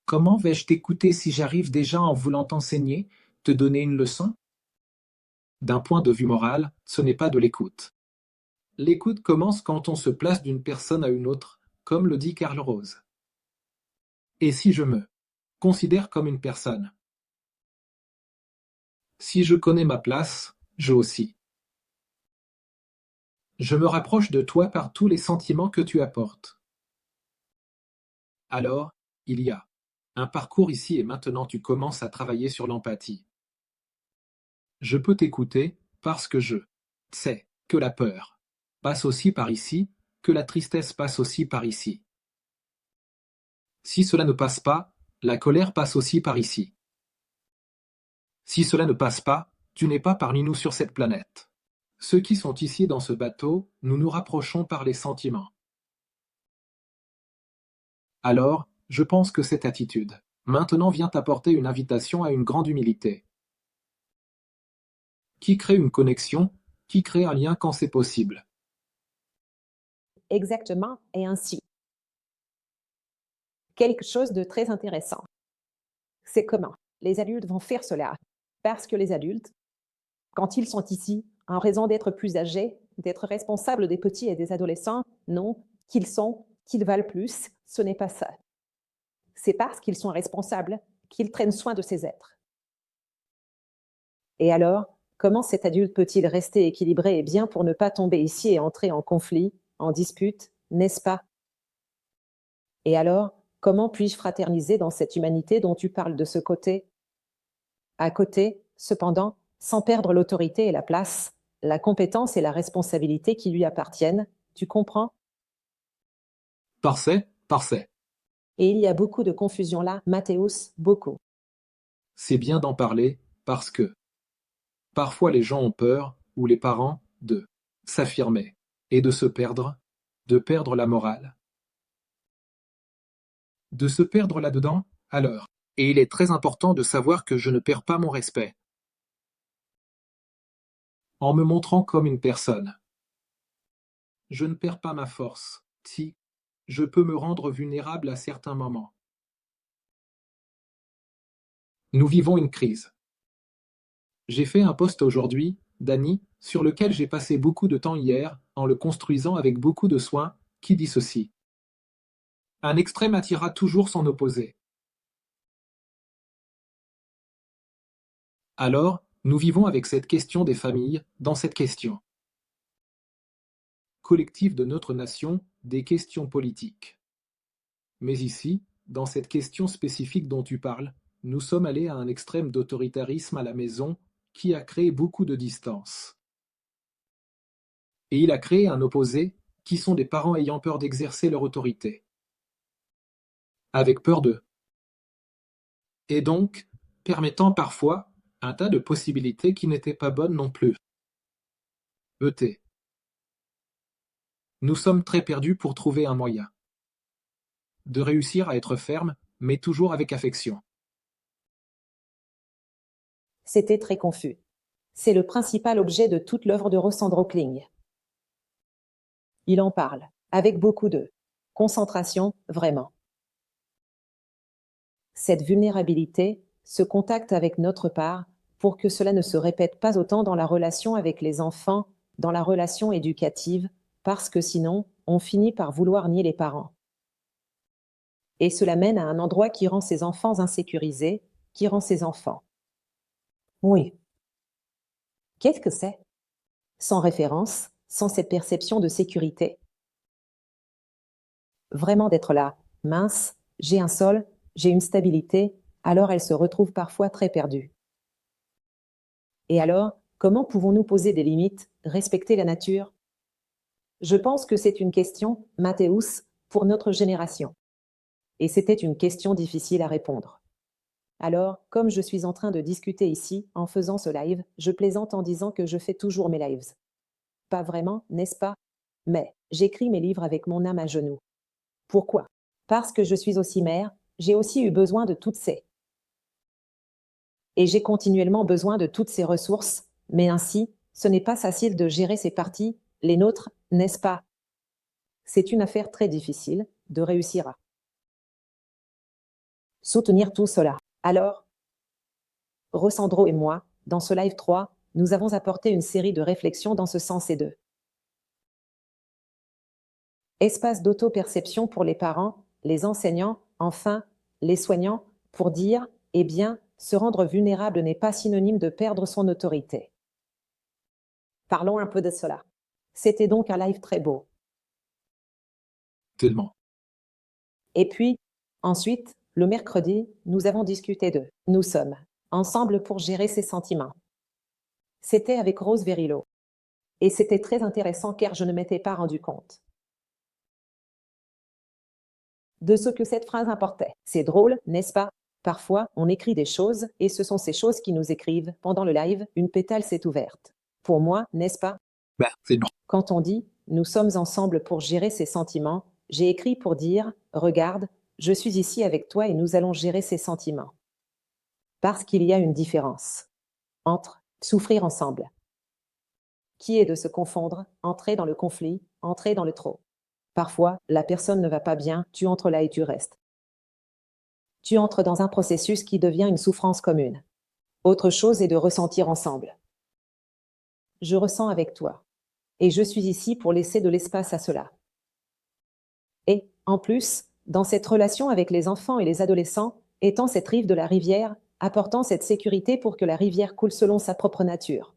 Comment vais-je t'écouter si j'arrive déjà en voulant t'enseigner, te donner une leçon? D'un point de vue moral, ce n'est pas de l'écoute. L'écoute commence quand on se place d'une personne à une autre, comme le dit Karl Rose. Et si je me considère comme une personne? Si je connais ma place, je aussi. Je me rapproche de toi par tous les sentiments que tu apportes. Alors, il y a un parcours ici et maintenant tu commences à travailler sur l'empathie. Je peux t'écouter parce que je sais que la peur passe aussi par ici, que la tristesse passe aussi par ici. Si cela ne passe pas, la colère passe aussi par ici. Si cela ne passe pas, tu n'es pas parmi nous sur cette planète. Ceux qui sont ici dans ce bateau, nous nous rapprochons par les sentiments. Alors, je pense que cette attitude, maintenant vient apporter une invitation à une grande humilité. Qui crée une connexion, qui crée un lien quand c'est possible. Exactement, et ainsi. Quelque chose de très intéressant. C'est comment les adultes vont faire cela. Parce que les adultes, quand ils sont ici, en raison d'être plus âgés, d'être responsables des petits et des adolescents, non, qu'ils valent plus, ce n'est pas ça. C'est parce qu'ils sont responsables qu'ils prennent soin de ces êtres. Et alors, comment cet adulte peut-il rester équilibré et bien pour ne pas tomber ici et entrer en conflit, en dispute, n'est-ce pas? Et alors, comment puis-je fraterniser dans cette humanité dont tu parles de ce côté? À côté, cependant, sans perdre l'autorité et la place, la compétence et la responsabilité qui lui appartiennent, tu comprends? Parfait, parfait. Et il y a beaucoup de confusion là, Mathéus, beaucoup. C'est bien d'en parler, parce que parfois les gens ont peur, ou les parents, de s'affirmer, et de perdre la morale. De se perdre là-dedans, alors. Et il est très important de savoir que je ne perds pas mon respect. En me montrant comme une personne. Je ne perds pas ma force, si je peux me rendre vulnérable à certains moments. Nous vivons une crise. J'ai fait un post aujourd'hui, Dany, sur lequel j'ai passé beaucoup de temps hier, en le construisant avec beaucoup de soin, qui dit ceci. Un extrême attira toujours son opposé. Alors, nous vivons avec cette question des familles, dans cette question collective de notre nation, des questions politiques. Mais ici, dans cette question spécifique dont tu parles, nous sommes allés à un extrême d'autoritarisme à la maison qui a créé beaucoup de distance. Et il a créé un opposé, qui sont des parents ayant peur d'exercer leur autorité. Avec peur d'eux. Et donc, permettant parfois un tas de possibilités qui n'étaient pas bonnes non plus. ET. Nous sommes très perdus pour trouver un moyen. De réussir à être ferme, mais toujours avec affection. C'était très confus. C'est le principal objet de toute l'œuvre de Rossandro Kling. Il en parle, avec beaucoup de concentration, vraiment. Cette vulnérabilité, ce contact avec notre part, pour que cela ne se répète pas autant dans la relation avec les enfants, dans la relation éducative, parce que sinon, on finit par vouloir nier les parents. Et cela mène à un endroit qui rend ses enfants insécurisés, qui rend ses enfants. Oui. Qu'est-ce que c'est? Sans référence, sans cette perception de sécurité. Vraiment d'être là, mince, j'ai un sol, j'ai une stabilité, alors elle se retrouve parfois très perdue. Et alors, comment pouvons-nous poser des limites, respecter la nature? Je pense que c'est une question, Mathéus, pour notre génération. Et c'était une question difficile à répondre. Alors, comme je suis en train de discuter ici, en faisant ce live, je plaisante en disant que je fais toujours mes lives. Pas vraiment, n'est-ce pas? Mais, j'écris mes livres avec mon âme à genoux. Pourquoi? Parce que je suis aussi mère, j'ai aussi eu besoin de toutes ces. Et j'ai continuellement besoin de toutes ces ressources, mais ainsi, ce n'est pas facile de gérer ces parties, les nôtres, n'est-ce pas? C'est une affaire très difficile, de réussir à soutenir tout cela. Alors, Rossandro et moi, dans ce live 3, nous avons apporté une série de réflexions dans ce sens et de espace d'auto-perception pour les parents, les enseignants, enfin, les soignants, pour dire, eh bien, se rendre vulnérable n'est pas synonyme de perdre son autorité. Parlons un peu de cela. C'était donc un live très beau. Tellement. Et puis, ensuite, le mercredi, nous avons discuté de nous sommes ensemble pour gérer ses sentiments. C'était avec Rose Verillo. Et c'était très intéressant car je ne m'étais pas rendu compte de ce que cette phrase importait. C'est drôle, n'est-ce pas? Parfois, on écrit des choses et ce sont ces choses qui nous écrivent. Pendant le live, une pétale s'est ouverte. Pour moi, n'est-ce pas? C'est bon. Quand on dit « nous sommes ensemble pour gérer ses sentiments », j'ai écrit pour dire « regarde, je suis ici avec toi et nous allons gérer ses sentiments ». Parce qu'il y a une différence entre souffrir ensemble, qui est de se confondre, entrer dans le conflit, entrer dans le trop. Parfois, la personne ne va pas bien, tu entres là et tu restes. Tu entres dans un processus qui devient une souffrance commune. Autre chose est de ressentir ensemble. Je ressens avec toi. Et je suis ici pour laisser de l'espace à cela. Et, en plus, dans cette relation avec les enfants et les adolescents, étant cette rive de la rivière, apportant cette sécurité pour que la rivière coule selon sa propre nature.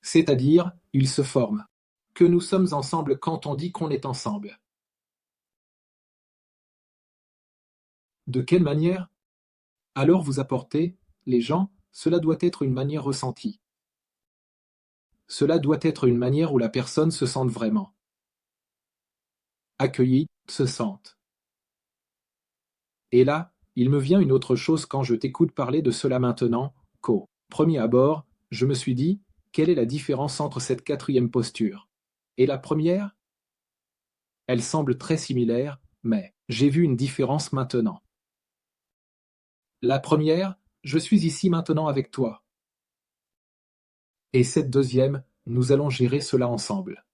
C'est-à-dire, ils se forment. Que nous sommes ensemble quand on dit qu'on est ensemble. De quelle manière? Alors vous apportez, les gens, cela doit être une manière ressentie. Cela doit être une manière où la personne se sente vraiment accueillie, se sente. Et là, il me vient une autre chose quand je t'écoute parler de cela maintenant, qu'au premier abord, je me suis dit, quelle est la différence entre cette quatrième posture? Et la première? Elle semble très similaire, mais j'ai vu une différence maintenant. La première, je suis ici maintenant avec toi. Et cette deuxième, nous allons gérer cela ensemble.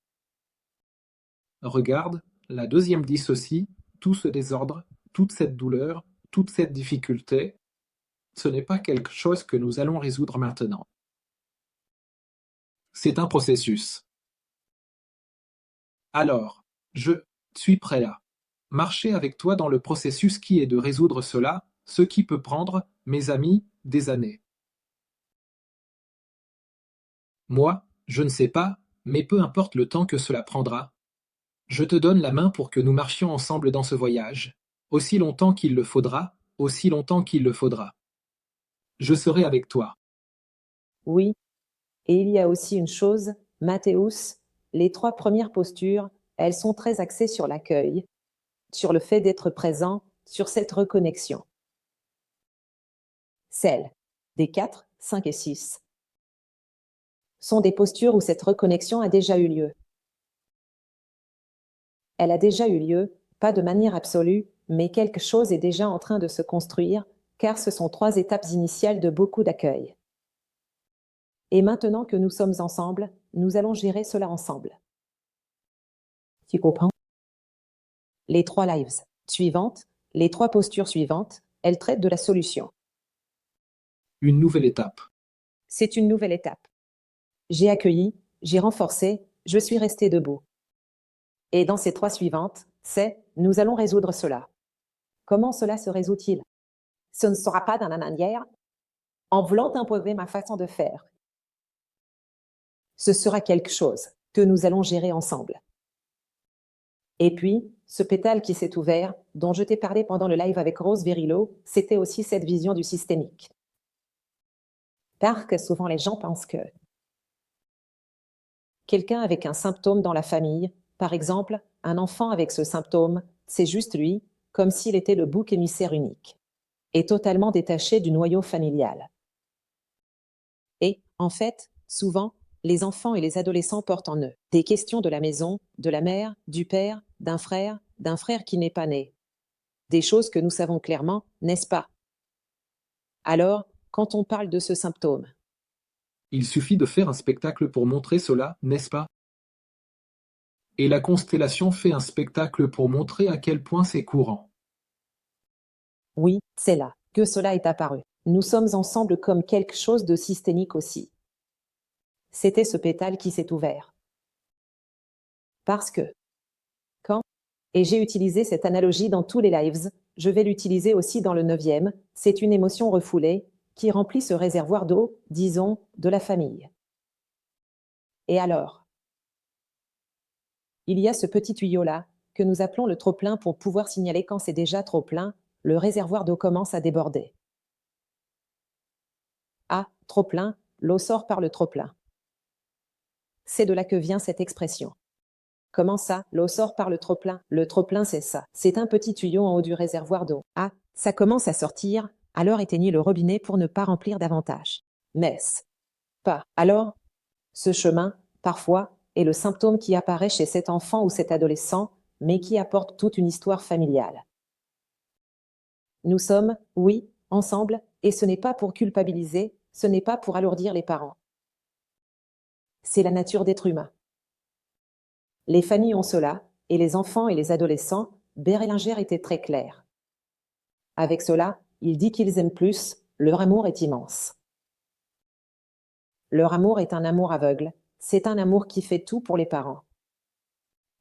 Regarde, la deuxième dit ceci, tout ce désordre, toute cette douleur, toute cette difficulté, ce n'est pas quelque chose que nous allons résoudre maintenant. C'est un processus. Alors, je suis prêt là. Marcher avec toi dans le processus qui est de résoudre cela, ce qui peut prendre, mes amis, des années. Moi, je ne sais pas, mais peu importe le temps que cela prendra, je te donne la main pour que nous marchions ensemble dans ce voyage, aussi longtemps qu'il le faudra, aussi longtemps qu'il le faudra. Je serai avec toi. Oui, et il y a aussi une chose, Mathéus, les 3 premières postures, elles sont très axées sur l'accueil, sur le fait d'être présent, sur cette reconnexion. Celles des 4, 5 et 6 sont des postures où cette reconnexion a déjà eu lieu. Elle a déjà eu lieu, pas de manière absolue, mais quelque chose est déjà en train de se construire, car ce sont 3 étapes initiales de beaucoup d'accueil. Et maintenant que nous sommes ensemble, nous allons gérer cela ensemble. Tu comprends? Les 3 lives suivantes, les 3 postures suivantes, elles traitent de la solution. Une nouvelle étape. C'est une nouvelle étape. J'ai accueilli, j'ai renforcé, je suis resté debout. Et dans ces 3 suivantes, c'est « nous allons résoudre cela ». Comment cela se résout-il? Ce ne sera pas dans la manière en voulant imposer ma façon de faire. Ce sera quelque chose que nous allons gérer ensemble. Et puis, ce pétale qui s'est ouvert, dont je t'ai parlé pendant le live avec Rose Verillo, c'était aussi cette vision du systémique. Parce que souvent les gens pensent que quelqu'un avec un symptôme dans la famille, par exemple, un enfant avec ce symptôme, c'est juste lui, comme s'il était le bouc émissaire unique, et totalement détaché du noyau familial. Et, en fait, souvent, les enfants et les adolescents portent en eux des questions de la maison, de la mère, du père, d'un frère qui n'est pas né. Des choses que nous savons clairement, n'est-ce pas? Alors, quand on parle de ce symptôme, Il suffit de faire un spectacle pour montrer cela, n'est-ce pas? Et la constellation fait un spectacle pour montrer à quel point c'est courant. oui, c'est là que cela est apparu. Nous sommes ensemble comme quelque chose de systémique aussi. C'était ce pétale qui s'est ouvert. Parce que, quand, et j'ai utilisé cette analogie dans tous les lives, je vais l'utiliser aussi dans le 9e, c'est une émotion refoulée qui remplit ce réservoir d'eau, disons, de la famille. Et alors? Il y a ce petit tuyau-là, que nous appelons le trop-plein pour pouvoir signaler quand c'est déjà trop plein, le réservoir d'eau commence à déborder. Ah, trop plein, l'eau sort par le trop-plein. C'est de là que vient cette expression. Comment ça, l'eau sort par le trop-plein? Le trop-plein, c'est ça. C'est un petit tuyau en haut du réservoir d'eau. Ah, ça commence à sortir, alors éteignez le robinet pour ne pas remplir davantage. N'est-ce pas? Alors, ce chemin, parfois, est le symptôme qui apparaît chez cet enfant ou cet adolescent, mais qui apporte toute une histoire familiale. Nous sommes, oui, ensemble, et ce n'est pas pour culpabiliser, ce n'est pas pour alourdir les parents. C'est la nature d'être humain. Les familles ont cela, et les enfants et les adolescents, Berlinger était très clair. Avec cela, il dit qu'ils aiment plus, leur amour est immense. Leur amour est un amour aveugle, c'est un amour qui fait tout pour les parents.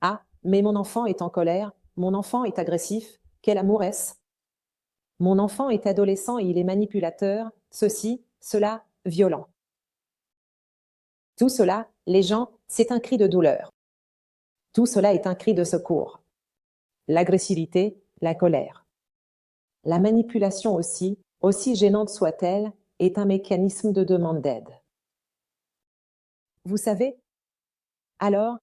Ah, mais mon enfant est en colère, mon enfant est agressif, quel amour est-ce? Mon enfant est adolescent et il est manipulateur, ceci, cela, violent. Tout cela, les gens, c'est un cri de douleur. Tout cela est un cri de secours. L'agressivité, la colère. La manipulation aussi, aussi gênante soit-elle, est un mécanisme de demande d'aide. Vous savez? Alors,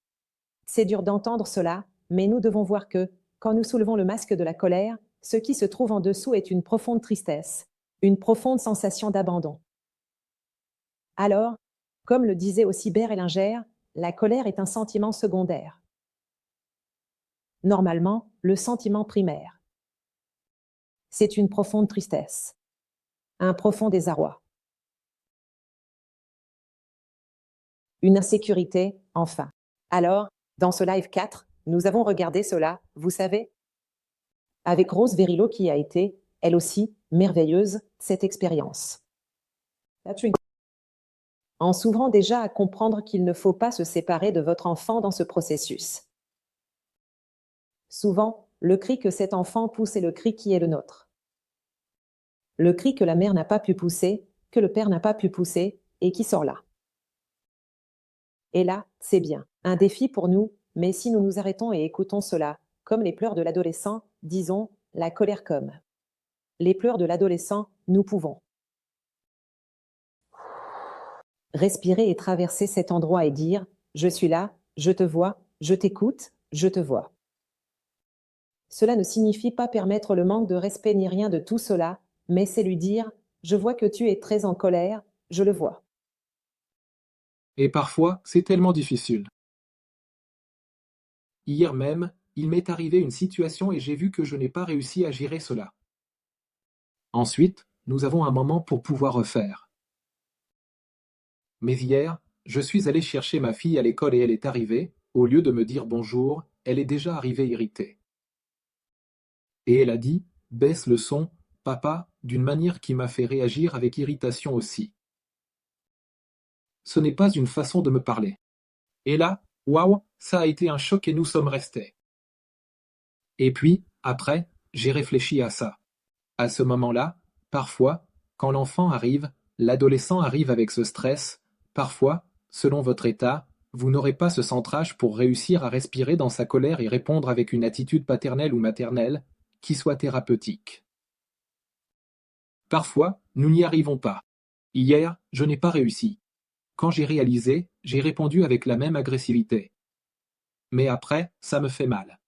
c'est dur d'entendre cela, mais nous devons voir que, quand nous soulevons le masque de la colère, ce qui se trouve en dessous est une profonde tristesse, une profonde sensation d'abandon. Alors, comme le disait aussi Berlinger, la colère est un sentiment secondaire. Normalement, le sentiment primaire, c'est une profonde tristesse, un profond désarroi, une insécurité, enfin. Alors, dans ce live 4, nous avons regardé cela, vous savez, avec Rose Verillo qui a été, elle aussi, merveilleuse, cette expérience. En s'ouvrant déjà à comprendre qu'il ne faut pas se séparer de votre enfant dans ce processus. Souvent, le cri que cet enfant pousse est le cri qui est le nôtre. Le cri que la mère n'a pas pu pousser, que le père n'a pas pu pousser, et qui sort là. Et là, c'est bien. Un défi pour nous, mais si nous nous arrêtons et écoutons cela, comme les pleurs de l'adolescent, disons, la colère comme les pleurs de l'adolescent, nous pouvons respirer et traverser cet endroit et dire, je suis là, je te vois, je t'écoute, je te vois. Cela ne signifie pas permettre le manque de respect ni rien de tout cela, mais c'est lui dire, je vois que tu es très en colère, je le vois. Et parfois, c'est tellement difficile. Hier même, il m'est arrivé une situation et j'ai vu que je n'ai pas réussi à gérer cela. Ensuite, nous avons un moment pour pouvoir refaire. Mais hier, je suis allé chercher ma fille à l'école et elle est arrivée, au lieu de me dire bonjour, elle est déjà arrivée irritée. Et elle a dit, baisse le son, papa, d'une manière qui m'a fait réagir avec irritation aussi. Ce n'est pas une façon de me parler. Et là, waouh, ça a été un choc et nous sommes restés. Et puis, après, j'ai réfléchi à ça. À ce moment-là, parfois, quand l'enfant arrive, l'adolescent arrive avec ce stress, parfois, selon votre état, vous n'aurez pas ce centrage pour réussir à respirer dans sa colère et répondre avec une attitude paternelle ou maternelle qui soit thérapeutique. Parfois, nous n'y arrivons pas. Hier, je n'ai pas réussi. Quand j'ai réalisé, j'ai répondu avec la même agressivité. Mais après, ça me fait mal.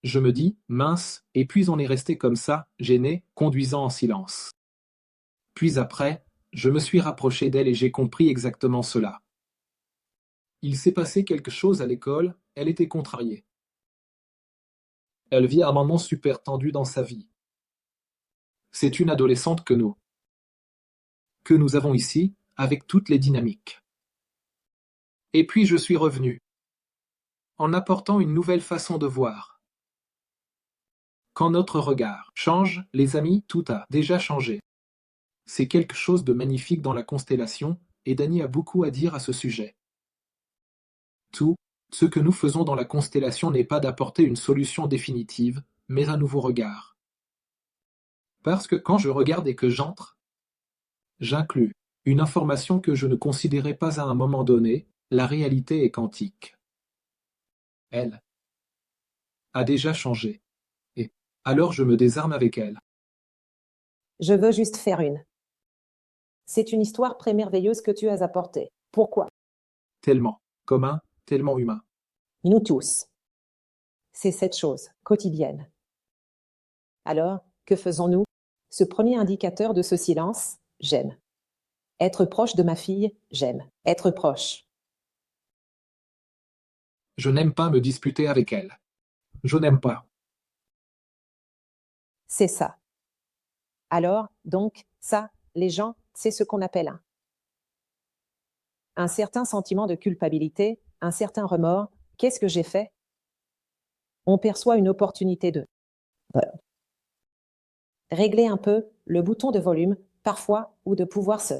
Je me dis, mince, et puis on est resté comme ça, gêné, conduisant en silence. Puis après, je me suis rapproché d'elle et j'ai compris exactement cela. Il s'est passé quelque chose à l'école, elle était contrariée. Elle vit un moment super tendu dans sa vie. C'est une adolescente que nous avons ici, avec toutes les dynamiques. Et puis je suis revenu, en apportant une nouvelle façon de voir. Quand notre regard change, les amis, tout a déjà changé. C'est quelque chose de magnifique dans la constellation, et Dany a beaucoup à dire à ce sujet. Tout ce que nous faisons dans la constellation n'est pas d'apporter une solution définitive, mais un nouveau regard. Parce que quand je regarde et que j'entre, j'inclus une information que je ne considérais pas à un moment donné, la réalité est quantique. Elle a déjà changé. Et alors je me désarme avec elle. Je veux juste faire une. C'est une histoire prémerveilleuse que tu as apportée. Pourquoi? Tellement commun, tellement humain. Nous tous. C'est cette chose quotidienne. Alors, que faisons-nous? Ce premier indicateur de ce silence, j'aime. Être proche de ma fille, j'aime. Être proche. Je n'aime pas me disputer avec elle. Je n'aime pas. C'est ça. Alors, donc, ça, les gens, c'est ce qu'on appelle un certain sentiment de culpabilité, un certain remords. Qu'est-ce que j'ai fait? On perçoit une opportunité de régler un peu le bouton de volume, parfois, ou de pouvoir se.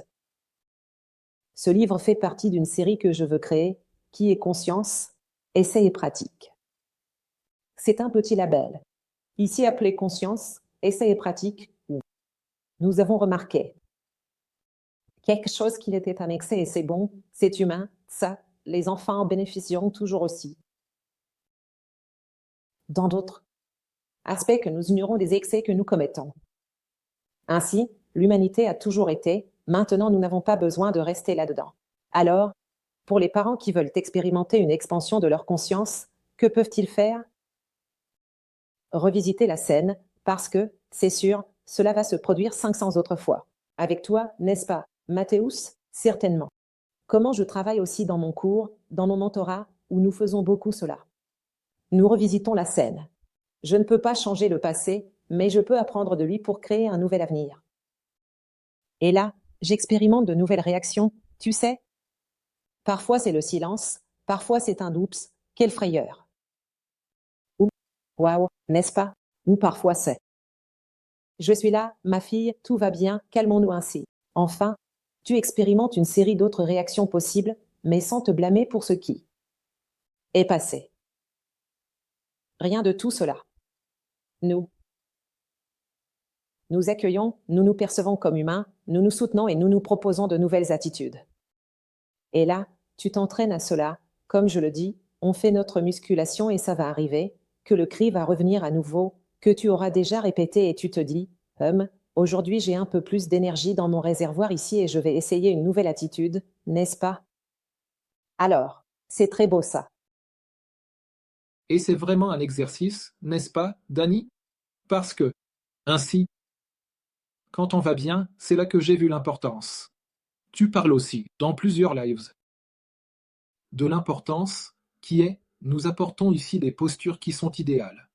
Ce livre fait partie d'une série que je veux créer, qui est Conscience, essai et pratique. C'est un petit label, ici appelé Conscience, essai et pratique, où nous avons remarqué quelque chose qu'il était un excès et c'est bon, c'est humain, ça, les enfants en bénéficieront toujours aussi. Dans d'autres aspects que nous ignorons des excès que nous commettons. Ainsi, l'humanité a toujours été, maintenant nous n'avons pas besoin de rester là-dedans. Alors, pour les parents qui veulent expérimenter une expansion de leur conscience, que peuvent-ils faire? Revisiter la scène, parce que, c'est sûr, cela va se produire 500 autres fois. Avec toi, n'est-ce pas, Mathéus? Certainement. Comment je travaille aussi dans mon cours, dans mon mentorat, où nous faisons beaucoup cela. Nous revisitons la scène. Je ne peux pas changer le passé, mais je peux apprendre de lui pour créer un nouvel avenir. Et là, j'expérimente de nouvelles réactions, tu sais. Parfois c'est le silence, parfois c'est un oups, quelle frayeur. Ou waouh, n'est-ce pas? Ou parfois c'est je suis là, ma fille, tout va bien, calmons-nous ainsi. Enfin, tu expérimentes une série d'autres réactions possibles, mais sans te blâmer pour ce qui est passé. Rien de tout cela. Nous Nous accueillons, nous nous percevons comme humains, nous nous soutenons et nous nous proposons de nouvelles attitudes. Et là, tu t'entraînes à cela, comme je le dis, on fait notre musculation et ça va arriver, que le cri va revenir à nouveau, que tu auras déjà répété et tu te dis, aujourd'hui j'ai un peu plus d'énergie dans mon réservoir ici et je vais essayer une nouvelle attitude, n'est-ce pas? Alors, c'est très beau ça. Et c'est vraiment un exercice, n'est-ce pas, Danny? Parce que, ainsi, quand on va bien, c'est là que j'ai vu l'importance. Tu parles aussi, dans plusieurs lives, de l'importance qui est, nous apportons ici des postures qui sont idéales.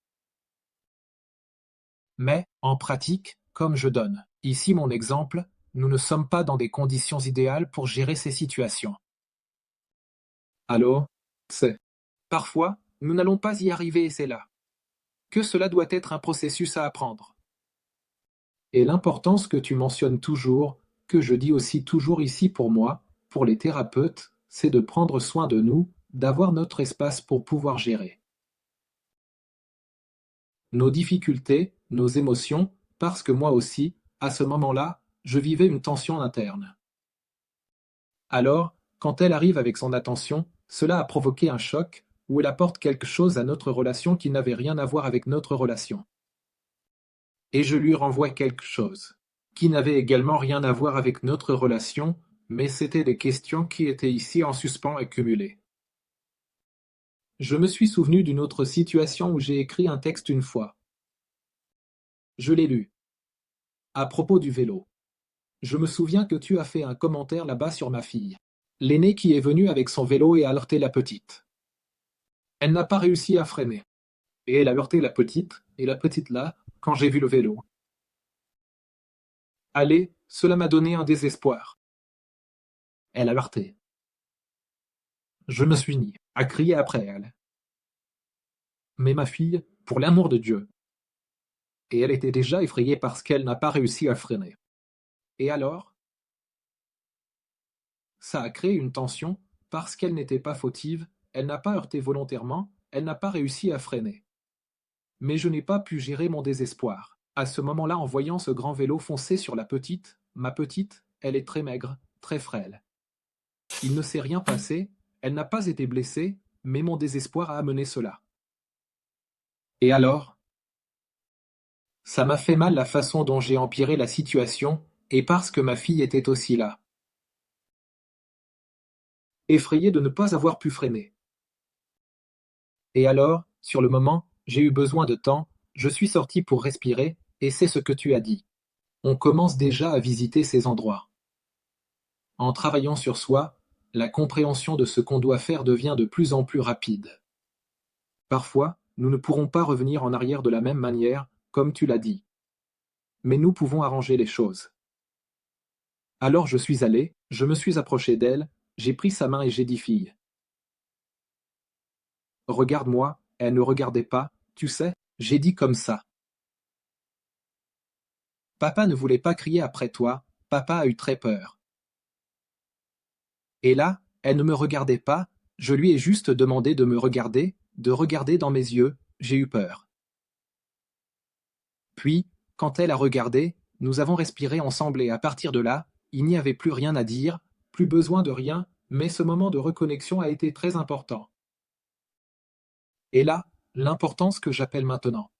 Mais, en pratique, comme je donne ici mon exemple, nous ne sommes pas dans des conditions idéales pour gérer ces situations. Allô? C'est. Parfois, nous n'allons pas y arriver et c'est là que cela doit être un processus à apprendre. Et l'importance que tu mentionnes toujours, que je dis aussi toujours ici pour moi, pour les thérapeutes, c'est de prendre soin de nous, d'avoir notre espace pour pouvoir gérer nos difficultés, nos émotions, parce que moi aussi, à ce moment-là, je vivais une tension interne. Alors, quand elle arrive avec son attention, cela a provoqué un choc, où elle apporte quelque chose à notre relation qui n'avait rien à voir avec notre relation. Et je lui renvoie quelque chose, qui n'avait également rien à voir avec notre relation, mais c'était des questions qui étaient ici en suspens et cumulées. Je me suis souvenu d'une autre situation où j'ai écrit un texte une fois. Je l'ai lu. À propos du vélo. Je me souviens que tu as fait un commentaire là-bas sur ma fille. L'aînée qui est venue avec son vélo et a heurté la petite. Elle n'a pas réussi à freiner. Et elle a heurté la petite, et la petite là, quand j'ai vu le vélo. Allez, cela m'a donné un désespoir. Elle a heurté. Je me suis mis à crier après elle. Mais ma fille, pour l'amour de Dieu. Et elle était déjà effrayée parce qu'elle n'a pas réussi à freiner. Et alors? Ça a créé une tension parce qu'elle n'était pas fautive, elle n'a pas heurté volontairement, elle n'a pas réussi à freiner. Mais je n'ai pas pu gérer mon désespoir. À ce moment-là, en voyant ce grand vélo foncer sur la petite, ma petite, elle est très maigre, très frêle. Il ne s'est rien passé, elle n'a pas été blessée, mais mon désespoir a amené cela. Et alors? Ça m'a fait mal la façon dont j'ai empiré la situation, et parce que ma fille était aussi là. Effrayée de ne pas avoir pu freiner. Et alors, sur le moment, j'ai eu besoin de temps, je suis sorti pour respirer, et c'est ce que tu as dit. On commence déjà à visiter ces endroits. En travaillant sur soi, la compréhension de ce qu'on doit faire devient de plus en plus rapide. Parfois, nous ne pourrons pas revenir en arrière de la même manière, comme tu l'as dit. Mais nous pouvons arranger les choses. Alors je suis allé, je me suis approché d'elle, j'ai pris sa main et j'ai dit fille. Regarde-moi, elle ne regardait pas, tu sais, j'ai dit comme ça. Papa ne voulait pas crier après toi, papa a eu très peur. Et là, elle ne me regardait pas, je lui ai juste demandé de me regarder, de regarder dans mes yeux, j'ai eu peur. Puis, quand elle a regardé, nous avons respiré ensemble et à partir de là, il n'y avait plus rien à dire, plus besoin de rien, mais ce moment de reconnexion a été très important. Et là, l'importance que j'appelle maintenant.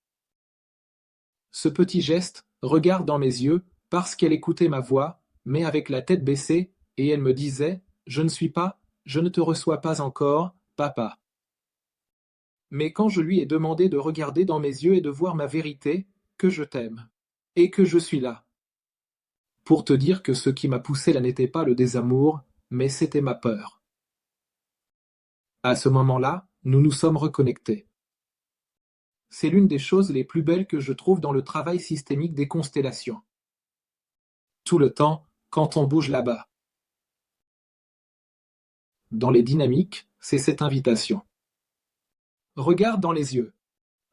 Ce petit geste, regarde dans mes yeux, parce qu'elle écoutait ma voix, mais avec la tête baissée, et elle me disait, je ne suis pas, je ne te reçois pas encore, papa. Mais quand je lui ai demandé de regarder dans mes yeux et de voir ma vérité, que je t'aime, et que je suis là, pour te dire que ce qui m'a poussé là n'était pas le désamour, mais c'était ma peur. À ce moment-là, nous nous sommes reconnectés. C'est l'une des choses les plus belles que je trouve dans le travail systémique des constellations. Tout le temps, quand on bouge là-bas. Dans les dynamiques, c'est cette invitation. Regarde dans les yeux.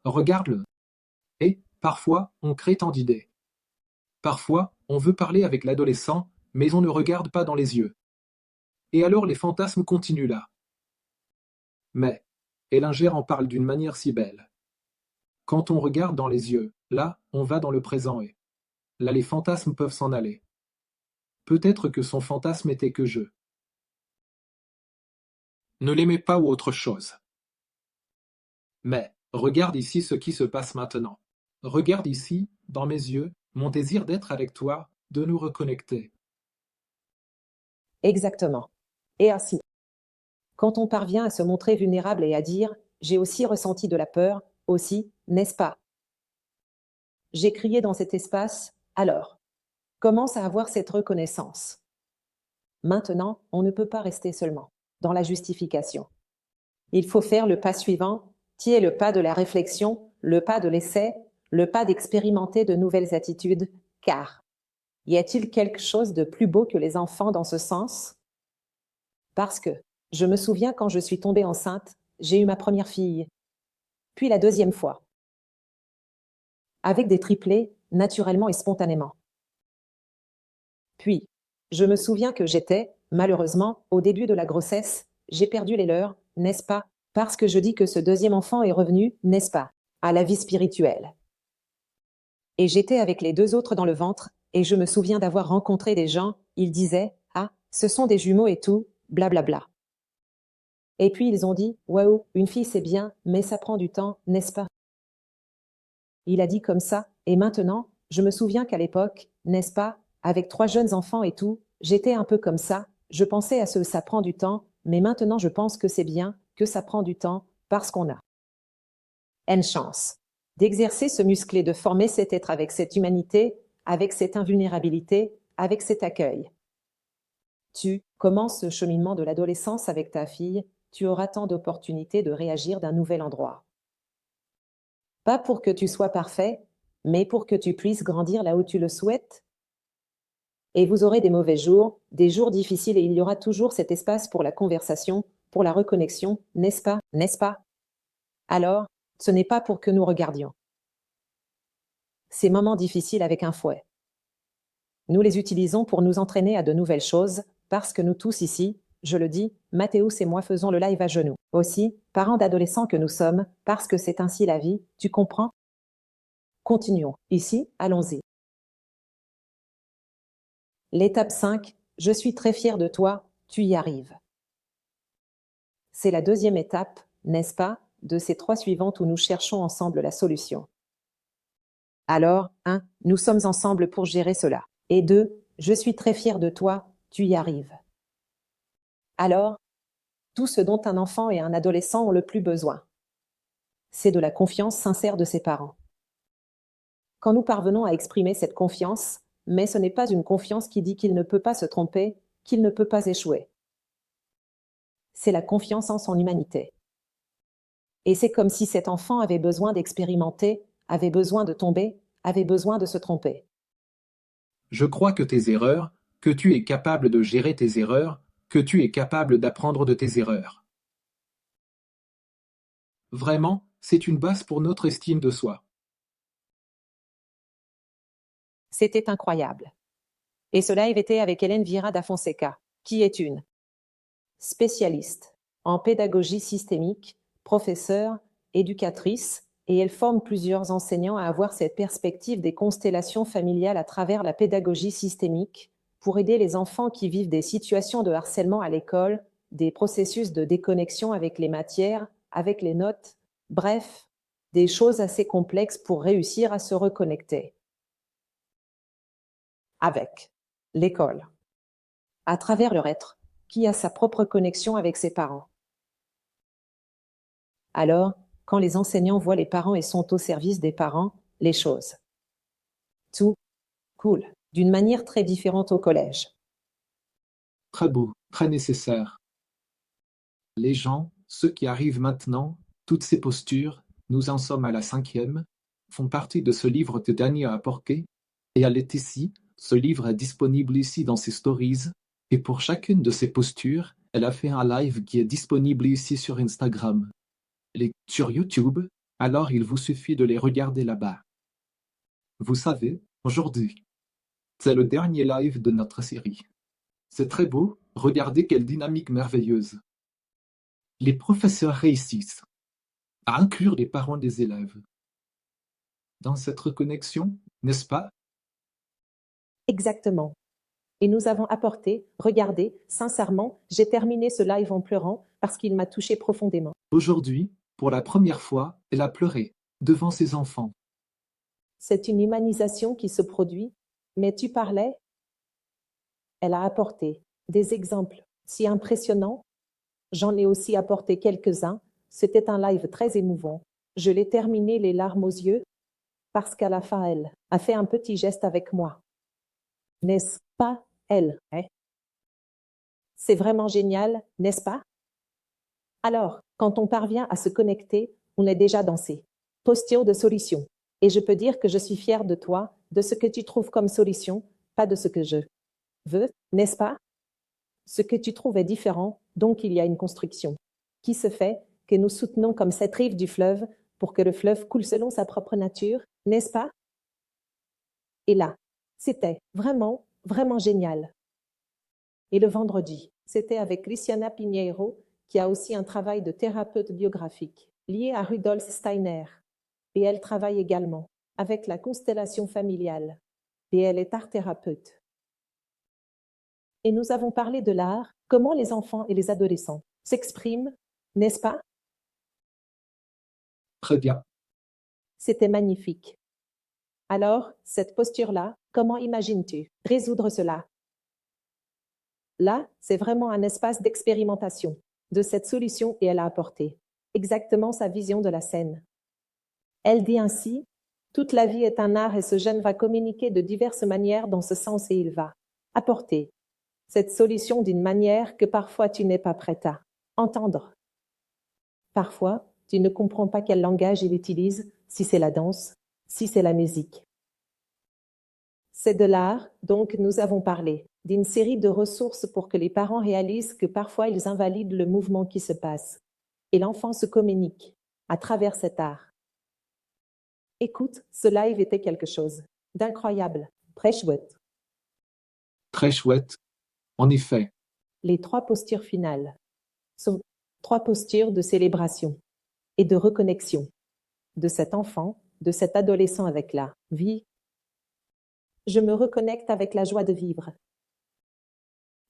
Regarde-le. Et, parfois, on crée tant d'idées. Parfois, on veut parler avec l'adolescent, mais on ne regarde pas dans les yeux. Et alors les fantasmes continuent là. Mais, Ellinger en parle d'une manière si belle. Quand on regarde dans les yeux, là, on va dans le présent et Là, les fantasmes peuvent s'en aller. Peut-être que son fantasme était que je ne l'aimais pas ou autre chose. Mais, regarde ici ce qui se passe maintenant. Regarde ici, dans mes yeux, mon désir d'être avec toi, de nous reconnecter. Exactement. Et ainsi, quand on parvient à se montrer vulnérable et à dire « j'ai aussi ressenti de la peur, aussi, n'est-ce pas ?» J'ai crié dans cet espace, alors, commence à avoir cette reconnaissance. Maintenant, on ne peut pas rester seulement dans la justification. Il faut faire le pas suivant, qui est le pas de la réflexion, le pas de l'essai, le pas d'expérimenter de nouvelles attitudes, car y a-t-il quelque chose de plus beau que les enfants dans ce sens? Parce que, je me souviens quand je suis tombée enceinte, j'ai eu ma première fille, puis la deuxième fois, avec des triplés, naturellement et spontanément. Puis, je me souviens que j'étais, malheureusement, au début de la grossesse, j'ai perdu les leurs, n'est-ce pas? Parce que je dis que ce deuxième enfant est revenu, n'est-ce pas, à la vie spirituelle. Et j'étais avec les deux autres dans le ventre, et je me souviens d'avoir rencontré des gens, ils disaient, ah, ce sont des jumeaux et tout, blablabla. Et puis ils ont dit, waouh, une fille c'est bien, mais ça prend du temps, n'est-ce pas? Il a dit comme ça, et maintenant, je me souviens qu'à l'époque, n'est-ce pas, avec 3 jeunes enfants et tout, j'étais un peu comme ça, je pensais à ce ça prend du temps, mais maintenant je pense que c'est bien, que ça prend du temps, parce qu'on a une chance d'exercer ce muscle et de former cet être avec cette humanité, avec cette invulnérabilité, avec cet accueil. Tu commences ce cheminement de l'adolescence avec ta fille, tu auras tant d'opportunités de réagir d'un nouvel endroit. Pas pour que tu sois parfait, mais pour que tu puisses grandir là où tu le souhaites. Et vous aurez des mauvais jours, des jours difficiles et il y aura toujours cet espace pour la conversation, pour la reconnexion, n'est-ce pas? N'est-ce pas? Alors, ce n'est pas pour que nous regardions ces moments difficiles avec un fouet. Nous les utilisons pour nous entraîner à de nouvelles choses, parce que nous tous ici, je le dis, Mathéus et moi faisons le live à genoux. Aussi, parents d'adolescents que nous sommes, parce que c'est ainsi la vie, tu comprends? Continuons. Ici, allons-y. L'étape 5, je suis très fière de toi, tu y arrives. C'est la deuxième étape, n'est-ce pas, de ces 3 suivantes où nous cherchons ensemble la solution. Alors, 1, nous sommes ensemble pour gérer cela. Et 2, je suis très fière de toi, tu y arrives. Alors, tout ce dont un enfant et un adolescent ont le plus besoin, c'est de la confiance sincère de ses parents. Quand nous parvenons à exprimer cette confiance, mais ce n'est pas une confiance qui dit qu'il ne peut pas se tromper, qu'il ne peut pas échouer. C'est la confiance en son humanité. Et c'est comme si cet enfant avait besoin d'expérimenter, avait besoin de tomber, avait besoin de se tromper. Je crois que tes erreurs, que tu es capable de gérer tes erreurs, que tu es capable d'apprendre de tes erreurs. Vraiment, c'est une base pour notre estime de soi. C'était incroyable. Et ce live était avec Hélène Vieira da Fonseca, qui est une spécialiste en pédagogie systémique, professeure, éducatrice, et elle forme plusieurs enseignants à avoir cette perspective des constellations familiales à travers la pédagogie systémique pour aider les enfants qui vivent des situations de harcèlement à l'école, des processus de déconnexion avec les matières, avec les notes, bref, des choses assez complexes pour réussir à se reconnecter avec l'école, à travers leur être, qui a sa propre connexion avec ses parents. Alors, quand les enseignants voient les parents et sont au service des parents, les choses tout cool, d'une manière très différente au collège. Très beau, très nécessaire. Les gens, ceux qui arrivent maintenant, toutes ces postures, nous en sommes à la 5e, font partie de ce livre que Dani a apporté, et elle est ici, ce livre est disponible ici dans ses stories, et pour chacune de ces postures, elle a fait un live qui est disponible ici sur Instagram. Sur YouTube, alors il vous suffit de les regarder là-bas. Vous savez, aujourd'hui, c'est le dernier live de notre série. C'est très beau, regardez quelle dynamique merveilleuse. Les professeurs réussissent à inclure les parents des élèves dans cette reconnexion, n'est-ce pas? Exactement. Et nous avons apporté, regardez, sincèrement, j'ai terminé ce live en pleurant parce qu'il m'a touché profondément. Aujourd'hui, pour la première fois, elle a pleuré, devant ses enfants. C'est une humanisation qui se produit, mais tu parlais, elle a apporté des exemples si impressionnants. J'en ai aussi apporté quelques-uns. C'était un live très émouvant. Je l'ai terminé les larmes aux yeux parce qu'à la fin, elle a fait un petit geste avec moi. N'est-ce pas, elle, hein? C'est vraiment génial, n'est-ce pas? Alors, quand on parvient à se connecter, on est déjà dansé. Posture de solution. Et je peux dire que je suis fière de toi, de ce que tu trouves comme solution, pas de ce que je veux, n'est-ce pas? Ce que tu trouves est différent, donc il y a une construction qui se fait, que nous soutenons comme cette rive du fleuve pour que le fleuve coule selon sa propre nature, n'est-ce pas? Et là, c'était vraiment, vraiment génial. Et le vendredi, c'était avec Luciana Pinheiro, qui a aussi un travail de thérapeute biographique lié à Rudolf Steiner. Et elle travaille également avec la constellation familiale. Et elle est art-thérapeute. Et nous avons parlé de l'art, comment les enfants et les adolescents s'expriment, n'est-ce pas? Très bien. C'était magnifique. Alors, cette posture-là, comment imagines-tu résoudre cela? Là, c'est vraiment un espace d'expérimentation de cette solution et elle a apporté exactement sa vision de la scène. Elle dit ainsi, toute la vie est un art et ce jeune va communiquer de diverses manières dans ce sens et il va apporter cette solution d'une manière que parfois tu n'es pas prête à entendre. Parfois, tu ne comprends pas quel langage il utilise, si c'est la danse, si c'est la musique. C'est de l'art, donc nous avons parlé d'une série de ressources pour que les parents réalisent que parfois ils invalident le mouvement qui se passe. Et l'enfant se communique à travers cet art. Écoute, ce live était quelque chose d'incroyable, très chouette. Très chouette. En effet. Les 3 postures finales sont 3 postures de célébration et de reconnexion de cet enfant, de cet adolescent avec la vie. Je me reconnecte avec la joie de vivre.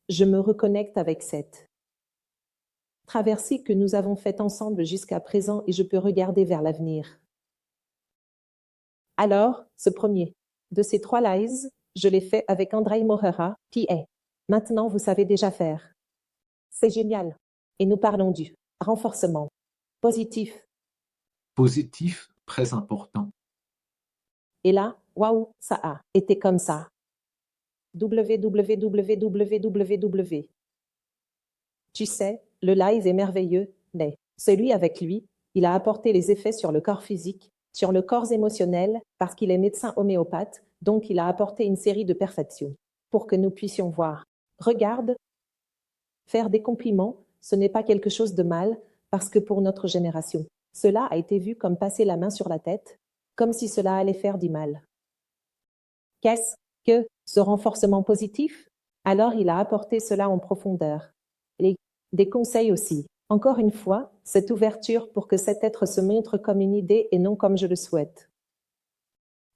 Je me reconnecte avec cette traversée que nous avons faite ensemble jusqu'à présent et je peux regarder vers l'avenir. Alors, ce premier de ces 3 lives, je l'ai fait avec Andrei Moreira, qui est maintenant vous savez déjà faire. C'est génial. Et nous parlons du renforcement positif. Positif, très important. Et là, waouh, ça a été comme ça. www. Tu sais, le live est merveilleux, mais celui avec lui, il a apporté les effets sur le corps physique, sur le corps émotionnel, parce qu'il est médecin homéopathe, donc il a apporté une série de perfections pour que nous puissions voir. Regarde, faire des compliments, ce n'est pas quelque chose de mal, parce que pour notre génération, cela a été vu comme passer la main sur la tête, comme si cela allait faire du mal. Qu'est-ce que ce renforcement positif? Alors il a apporté cela en profondeur. Des conseils aussi. Encore une fois, cette ouverture pour que cet être se montre comme une idée et non comme je le souhaite.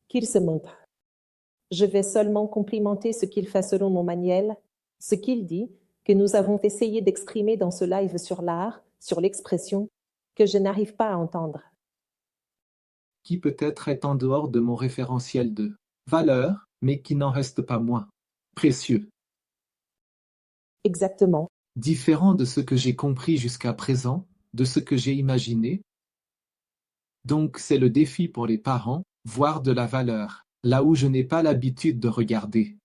Qu'il se montre. Je vais seulement complimenter ce qu'il fait selon mon manuel, ce qu'il dit, que nous avons essayé d'exprimer dans ce live sur l'art, sur l'expression, que je n'arrive pas à entendre. Qui peut-être est en dehors de mon référentiel de valeur, mais qui n'en reste pas moins précieux. Exactement. Différent de ce que j'ai compris jusqu'à présent, de ce que j'ai imaginé. Donc c'est le défi pour les parents, voir de la valeur, là où je n'ai pas l'habitude de regarder.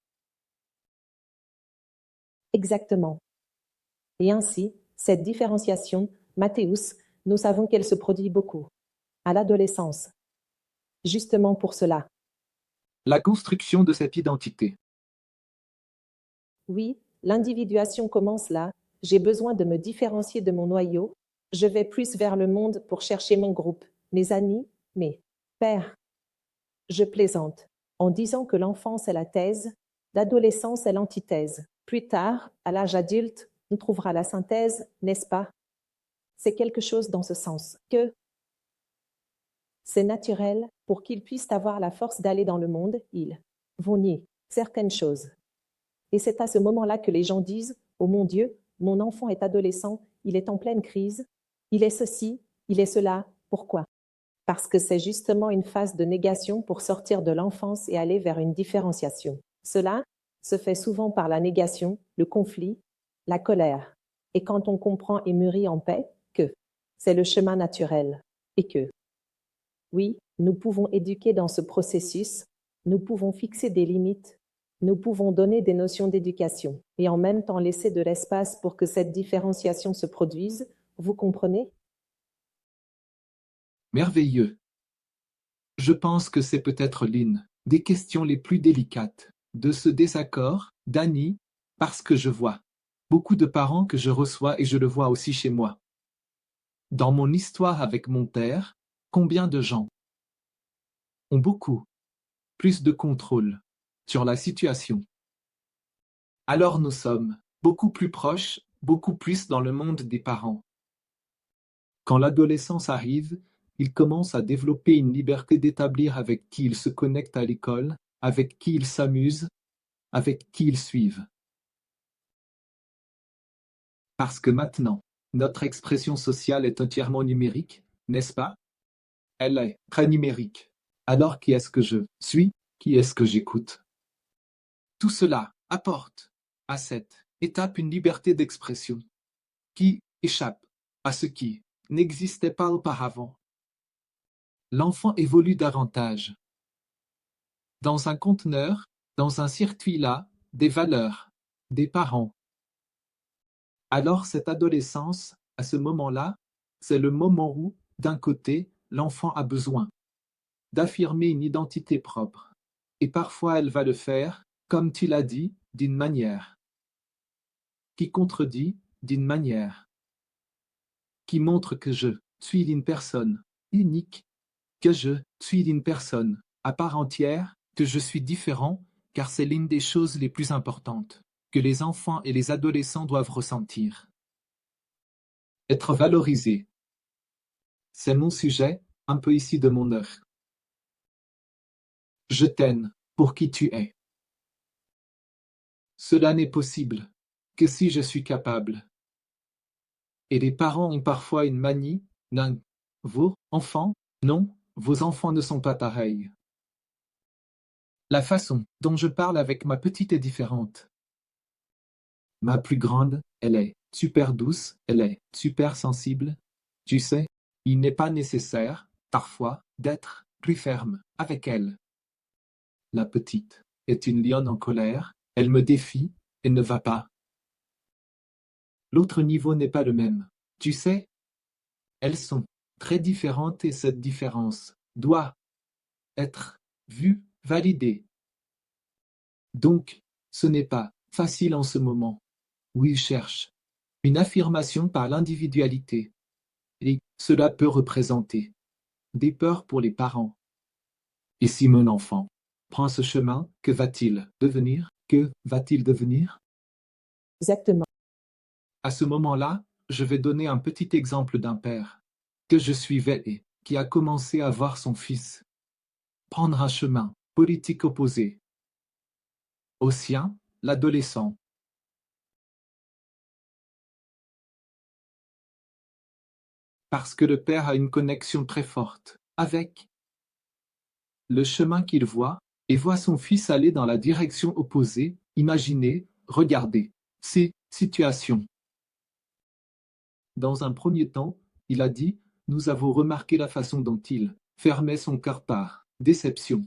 Exactement. Et ainsi, cette différenciation, Mathéus, nous savons qu'elle se produit beaucoup à l'adolescence. Justement pour cela. La construction de cette identité. Oui, l'individuation commence là. J'ai besoin de me différencier de mon noyau. Je vais plus vers le monde pour chercher mon groupe, mes amis, mes pères. Je plaisante en disant que l'enfance est la thèse, l'adolescence est l'antithèse. Plus tard, à l'âge adulte, on trouvera la synthèse, n'est-ce pas? C'est quelque chose dans ce sens que c'est naturel pour qu'ils puissent avoir la force d'aller dans le monde, ils vont nier certaines choses. Et c'est à ce moment-là que les gens disent « Oh mon Dieu, mon enfant est adolescent, il est en pleine crise, il est ceci, il est cela, pourquoi ?» Parce que c'est justement une phase de négation pour sortir de l'enfance et aller vers une différenciation. Cela se fait souvent par la négation, le conflit, la colère. Et quand on comprend et mûrit en paix que c'est le chemin naturel et que, oui, nous pouvons éduquer dans ce processus, nous pouvons fixer des limites, nous pouvons donner des notions d'éducation et en même temps laisser de l'espace pour que cette différenciation se produise, vous comprenez? Merveilleux. Je pense que c'est peut-être l'une des questions les plus délicates de ce désaccord, Dani, parce que je vois beaucoup de parents que je reçois et je le vois aussi chez moi. Dans mon histoire avec mon père, combien de gens ont beaucoup plus de contrôle sur la situation? Alors nous sommes beaucoup plus proches, beaucoup plus dans le monde des parents. Quand l'adolescence arrive, il commence à développer une liberté d'établir avec qui il se connecte à l'école, avec qui il s'amuse, avec qui il suive. Parce que maintenant, notre expression sociale est entièrement numérique, n'est-ce pas? Elle est très numérique. Alors qui est-ce que je suis? Qui est-ce que j'écoute? Tout cela apporte à cette étape une liberté d'expression qui échappe à ce qui n'existait pas auparavant. L'enfant évolue davantage dans un conteneur, dans un circuit-là, des valeurs, des parents. Alors cette adolescence, à ce moment-là, c'est le moment où, d'un côté, l'enfant a besoin d'affirmer une identité propre. Et parfois elle va le faire, comme tu l'as dit, d'une manière qui contredit, d'une manière qui montre que je suis une personne unique, que je suis une personne à part entière, que je suis différent, car c'est l'une des choses les plus importantes que les enfants et les adolescents doivent ressentir. Être valorisé. C'est mon sujet, un peu ici de mon œuvre. Je t'aime pour qui tu es. Cela n'est possible que si je suis capable. Et les parents ont parfois une manie, non, vos enfants, non, vos enfants ne sont pas pareils. La façon dont je parle avec ma petite est différente. Ma plus grande, elle est super douce, elle est super sensible. Tu sais, il n'est pas nécessaire, parfois, d'être plus ferme avec elle. La petite est une lionne en colère, elle me défie, et ne va pas. L'autre niveau n'est pas le même. Tu sais, elles sont très différentes et cette différence doit être vue, validée. Donc, ce n'est pas facile en ce moment où ils cherchent une affirmation par l'individualité. Et cela peut représenter des peurs pour les parents. Et si mon enfant prend ce chemin, que va-t-il devenir? Que va-t-il devenir? Exactement. À ce moment-là, je vais donner un petit exemple d'un père que je suivais et qui a commencé à voir son fils prendre un chemin politique opposé au sien, l'adolescent. Parce que le père a une connexion très forte avec le chemin qu'il voit et voit son fils aller dans la direction opposée, imaginez, regardez ces situations. Dans un premier temps, il a dit, nous avons remarqué la façon dont il fermait son cœur par déception.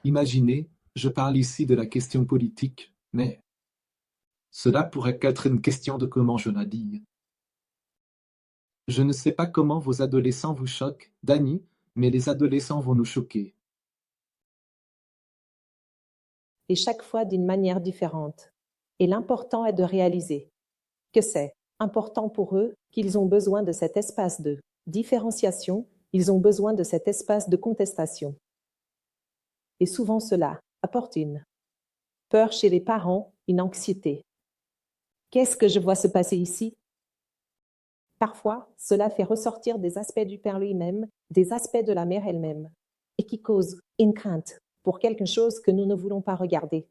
Imaginez, je parle ici de la question politique, mais cela pourrait être une question de comment je l'habille. Je ne sais pas comment vos adolescents vous choquent, Dani, mais les adolescents vont nous choquer. Et chaque fois d'une manière différente. Et l'important est de réaliser que c'est important pour eux, qu'ils ont besoin de cet espace de différenciation, ils ont besoin de cet espace de contestation. Et souvent cela apporte une peur chez les parents, une anxiété. Qu'est-ce que je vois se passer ici? Parfois, cela fait ressortir des aspects du père lui-même, des aspects de la mère elle-même, et qui causent une crainte pour quelque chose que nous ne voulons pas regarder.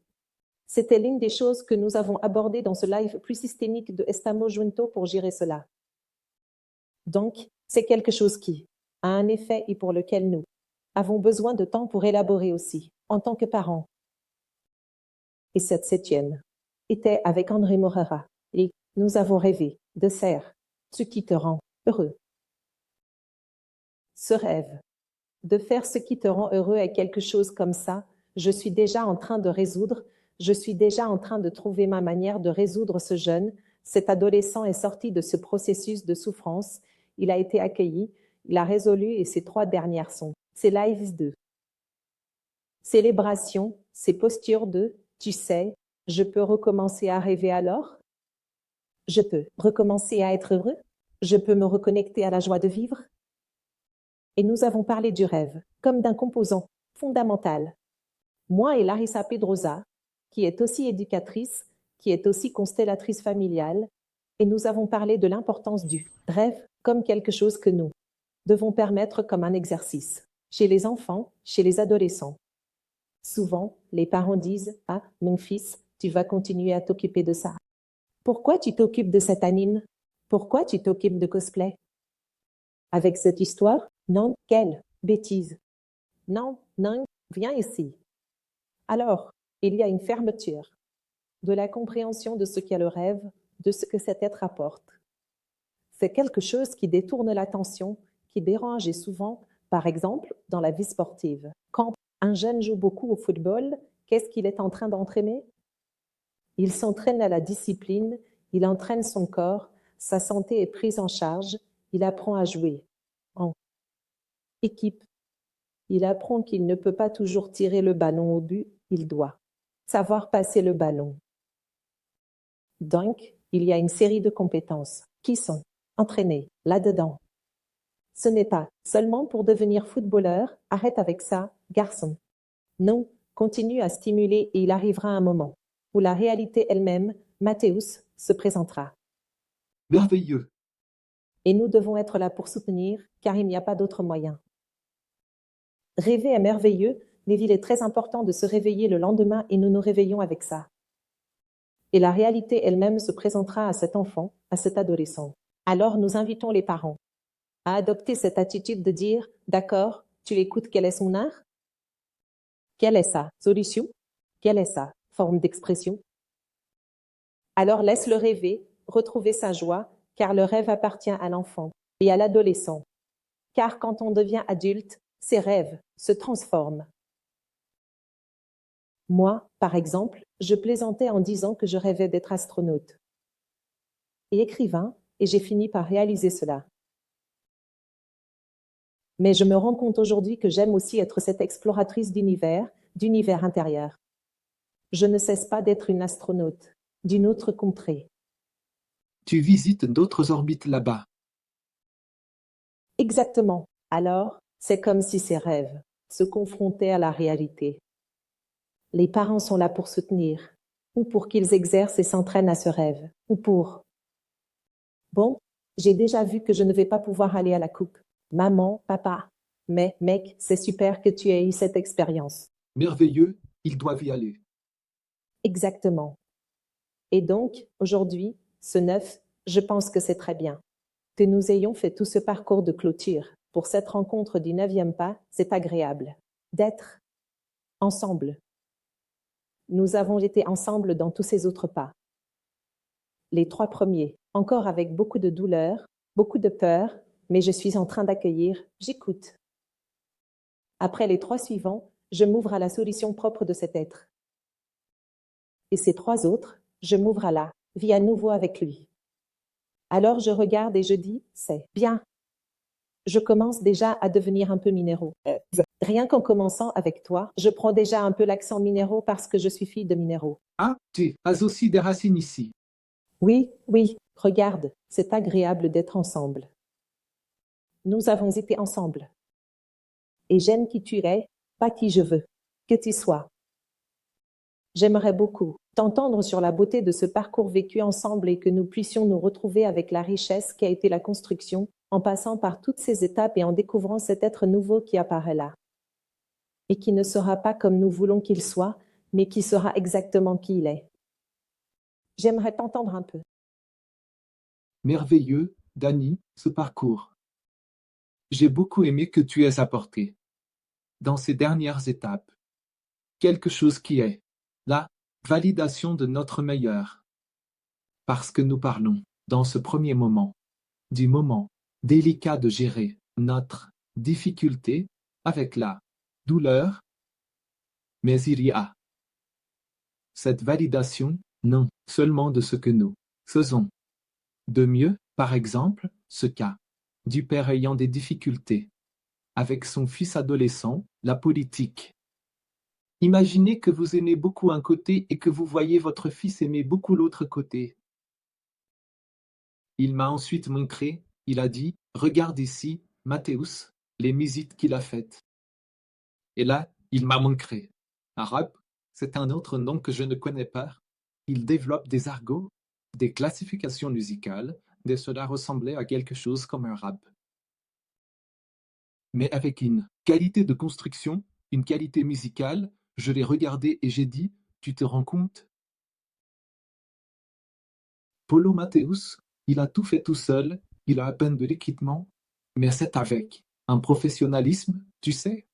C'était l'une des choses que nous avons abordées dans ce live plus systémique de Estamos Juntos pour gérer cela. Donc, c'est quelque chose qui a un effet et pour lequel nous avons besoin de temps pour élaborer aussi, en tant que parents. Et cette septième était avec André Morera, et nous avons rêvé de faire ce qui te rend heureux. Ce rêve de faire ce qui te rend heureux est quelque chose comme ça. Je suis déjà en train de résoudre, je suis déjà en train de trouver ma manière de résoudre ce jeune. Cet adolescent est sorti de ce processus de souffrance. Il a été accueilli, il a résolu et ces 3 dernières sont. C'est Lives 2. Célébration, ces postures de, tu sais, je peux recommencer à rêver alors? Je peux recommencer à être heureux? Je peux me reconnecter à la joie de vivre? Et nous avons parlé du rêve comme d'un composant fondamental. Moi et Larissa Pedrosa, qui est aussi éducatrice, qui est aussi constellatrice familiale, et nous avons parlé de l'importance du rêve comme quelque chose que nous devons permettre comme un exercice chez les enfants, chez les adolescents. Souvent, les parents disent « Ah, mon fils, tu vas continuer à t'occuper de ça. Pourquoi tu t'occupes de cet anime? Pourquoi tu t'occupes de cosplay? » Avec cette histoire, non, quelle bêtise. Non, non, viens ici. Alors, il y a une fermeture de la compréhension de ce qu'est le rêve, de ce que cet être apporte. C'est quelque chose qui détourne l'attention, qui dérange et souvent, par exemple, dans la vie sportive. Quand un jeune joue beaucoup au football, qu'est-ce qu'il est en train d'entraîner? Il s'entraîne à la discipline, il entraîne son corps, sa santé est prise en charge, il apprend à jouer en équipe. Il apprend qu'il ne peut pas toujours tirer le ballon au but, il doit savoir passer le ballon. Donc, il y a une série de compétences qui sont entraînées là-dedans. Ce n'est pas seulement pour devenir footballeur, arrête avec ça, garçon. Non, continue à stimuler et il arrivera un moment où la réalité elle-même, Mathéus, se présentera. Merveilleux. Et nous devons être là pour soutenir, car il n'y a pas d'autre moyen. Rêver est merveilleux, mais il est très important de se réveiller le lendemain et nous nous réveillons avec ça. Et la réalité elle-même se présentera à cet enfant, à cet adolescent. Alors nous invitons les parents à adopter cette attitude de dire « D'accord, tu écoutes quel est son art? Quelle est sa solution? Quelle est sa forme d'expression? Alors laisse-le rêver, retrouver sa joie, car le rêve appartient à l'enfant et à l'adolescent. Car quand on devient adulte, ses rêves se transforment. Moi, par exemple, je plaisantais en disant que je rêvais d'être astronaute et écrivain, et j'ai fini par réaliser cela. Mais je me rends compte aujourd'hui que j'aime aussi être cette exploratrice d'univers intérieur. Je ne cesse pas d'être une astronaute d'une autre contrée. Tu visites d'autres orbites là-bas. Exactement. Alors, c'est comme si ces rêves se confrontaient à la réalité. Les parents sont là pour soutenir, ou pour qu'ils exercent et s'entraînent à ce rêve, ou pour... Bon, j'ai déjà vu que je ne vais pas pouvoir aller à la coupe. Maman, papa. Mais, mec, c'est super que tu aies eu cette expérience. Merveilleux, ils doivent y aller. Exactement. Et donc, aujourd'hui, ce 9, je pense que c'est très bien. Que nous ayons fait tout ce parcours de clôture. Pour cette rencontre du 9e pas, c'est agréable d'être ensemble. Nous avons été ensemble dans tous ces autres pas. Les 3 premiers, encore avec beaucoup de douleur, beaucoup de peur, mais je suis en train d'accueillir, j'écoute. Après les 3 suivants, je m'ouvre à la solution propre de cet être. Et ces 3 autres, je m'ouvre à la vie à nouveau avec lui. Alors je regarde et je dis, c'est bien. Je commence déjà à devenir un peu minéraux. Rien qu'en commençant avec toi, je prends déjà un peu l'accent minéraux parce que je suis fille de minéraux. Ah, tu as aussi des racines ici. Oui, oui, regarde, c'est agréable d'être ensemble. Nous avons été ensemble. Et j'aime qui tu es, pas qui je veux que tu sois. J'aimerais beaucoup t'entendre sur la beauté de ce parcours vécu ensemble et que nous puissions nous retrouver avec la richesse qui a été la construction, en passant par toutes ces étapes et en découvrant cet être nouveau qui apparaît là. et qui ne sera pas comme nous voulons qu'il soit, mais qui sera exactement qui il est. J'aimerais t'entendre un peu. Merveilleux, Dani, ce parcours. J'ai beaucoup aimé que tu aies apporté, dans ces dernières étapes, quelque chose qui est la validation de notre meilleur. Parce que nous parlons, dans ce premier moment, du moment délicat de gérer notre difficulté avec la douleur, mais il y a cette validation, non seulement de ce que nous faisons de mieux, par exemple, ce cas du père ayant des difficultés avec son fils adolescent, la politique. Imaginez que vous aimez beaucoup un côté et que vous voyez votre fils aimer beaucoup l'autre côté. Il m'a ensuite montré, il a dit, regarde ici, Mathéus, les musiques qu'il a faites. Et là, il m'a montré. Arabe, c'est un autre nom que je ne connais pas. Il développe des argots, des classifications musicales, et cela ressemblait à quelque chose comme un rap. Mais avec une qualité de construction, une qualité musicale, je l'ai regardé et j'ai dit, tu te rends compte? Paulo Mathéus, il a tout fait tout seul, il a à peine de l'équipement, mais c'est avec un professionnalisme, tu sais,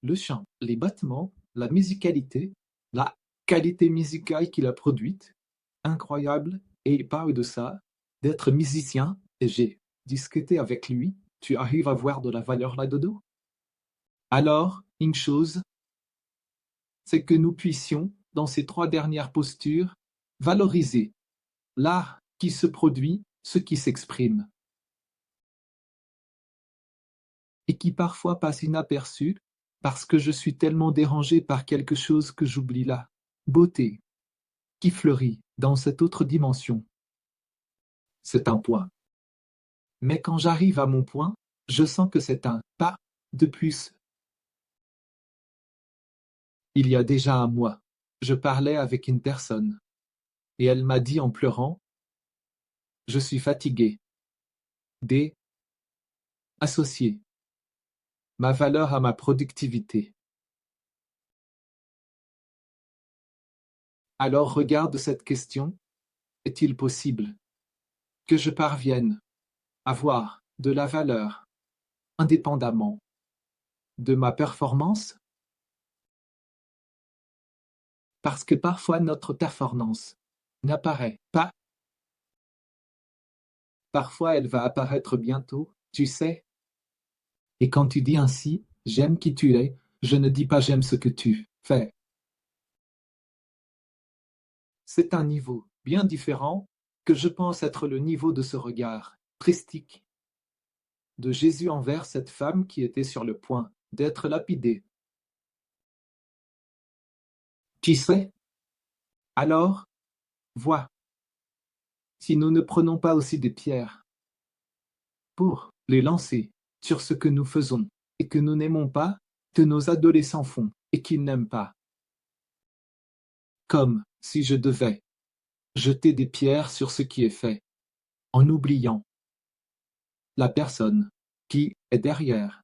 le chant, les battements, la musicalité, la qualité musicale qu'il a produite, incroyable, et il parle de ça, d'être musicien, et j'ai discuté avec lui, tu arrives à voir de la valeur là-dedans? Alors, une chose, c'est que nous puissions, dans ces 3 dernières postures, valoriser l'art qui se produit, ce qui s'exprime, et qui parfois passe inaperçu parce que je suis tellement dérangé par quelque chose que j'oublie la beauté qui fleurit dans cette autre dimension. C'est un point. Mais quand j'arrive à mon point, je sens que c'est un pas de plus. Il y a déjà un mois, je parlais avec une personne, et elle m'a dit en pleurant, je suis fatigué. D. Associé. Ma valeur à ma productivité. Alors regarde cette question, est-il possible que je parvienne à avoir de la valeur indépendamment de ma performance? Parce que parfois notre performance n'apparaît pas. Parfois elle va apparaître bientôt, tu sais. Et quand tu dis ainsi, j'aime qui tu es, je ne dis pas j'aime ce que tu fais. C'est un niveau bien différent que je pense être le niveau de ce regard christique de Jésus envers cette femme qui était sur le point d'être lapidée. Tu sais? Alors, vois, si nous ne prenons pas aussi des pierres pour les lancer sur ce que nous faisons et que nous n'aimons pas, que nos adolescents font et qu'ils n'aiment pas. Comme si je devais jeter des pierres sur ce qui est fait, en oubliant la personne qui est derrière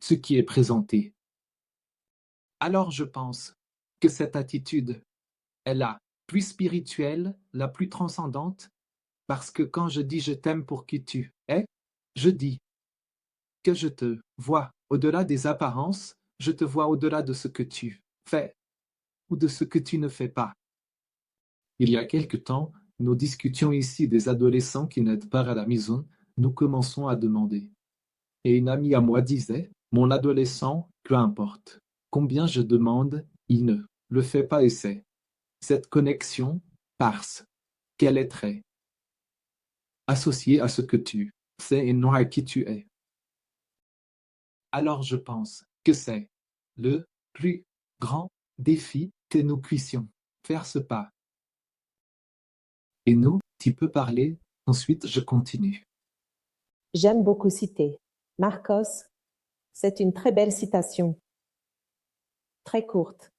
ce qui est présenté. Alors je pense que cette attitude est la plus spirituelle, la plus transcendante, parce que quand je dis je t'aime pour qui tu es, je dis que je te vois au-delà des apparences, je te vois au-delà de ce que tu fais ou de ce que tu ne fais pas. Il y a quelque temps, nous discutions ici des adolescents qui n'aident pas à la maison, nous commençons à demander. Et une amie à moi disait, mon adolescent, peu importe combien je demande, il ne le fait pas et c'est cette connexion parce qu'elle est très associée à ce que tu sais et non à qui tu es. Alors je pense que c'est le plus grand défi que nous puissions faire ce pas. Et nous, tu peux parler, ensuite je continue. J'aime beaucoup citer. Marcos, c'est une très belle citation, très courte,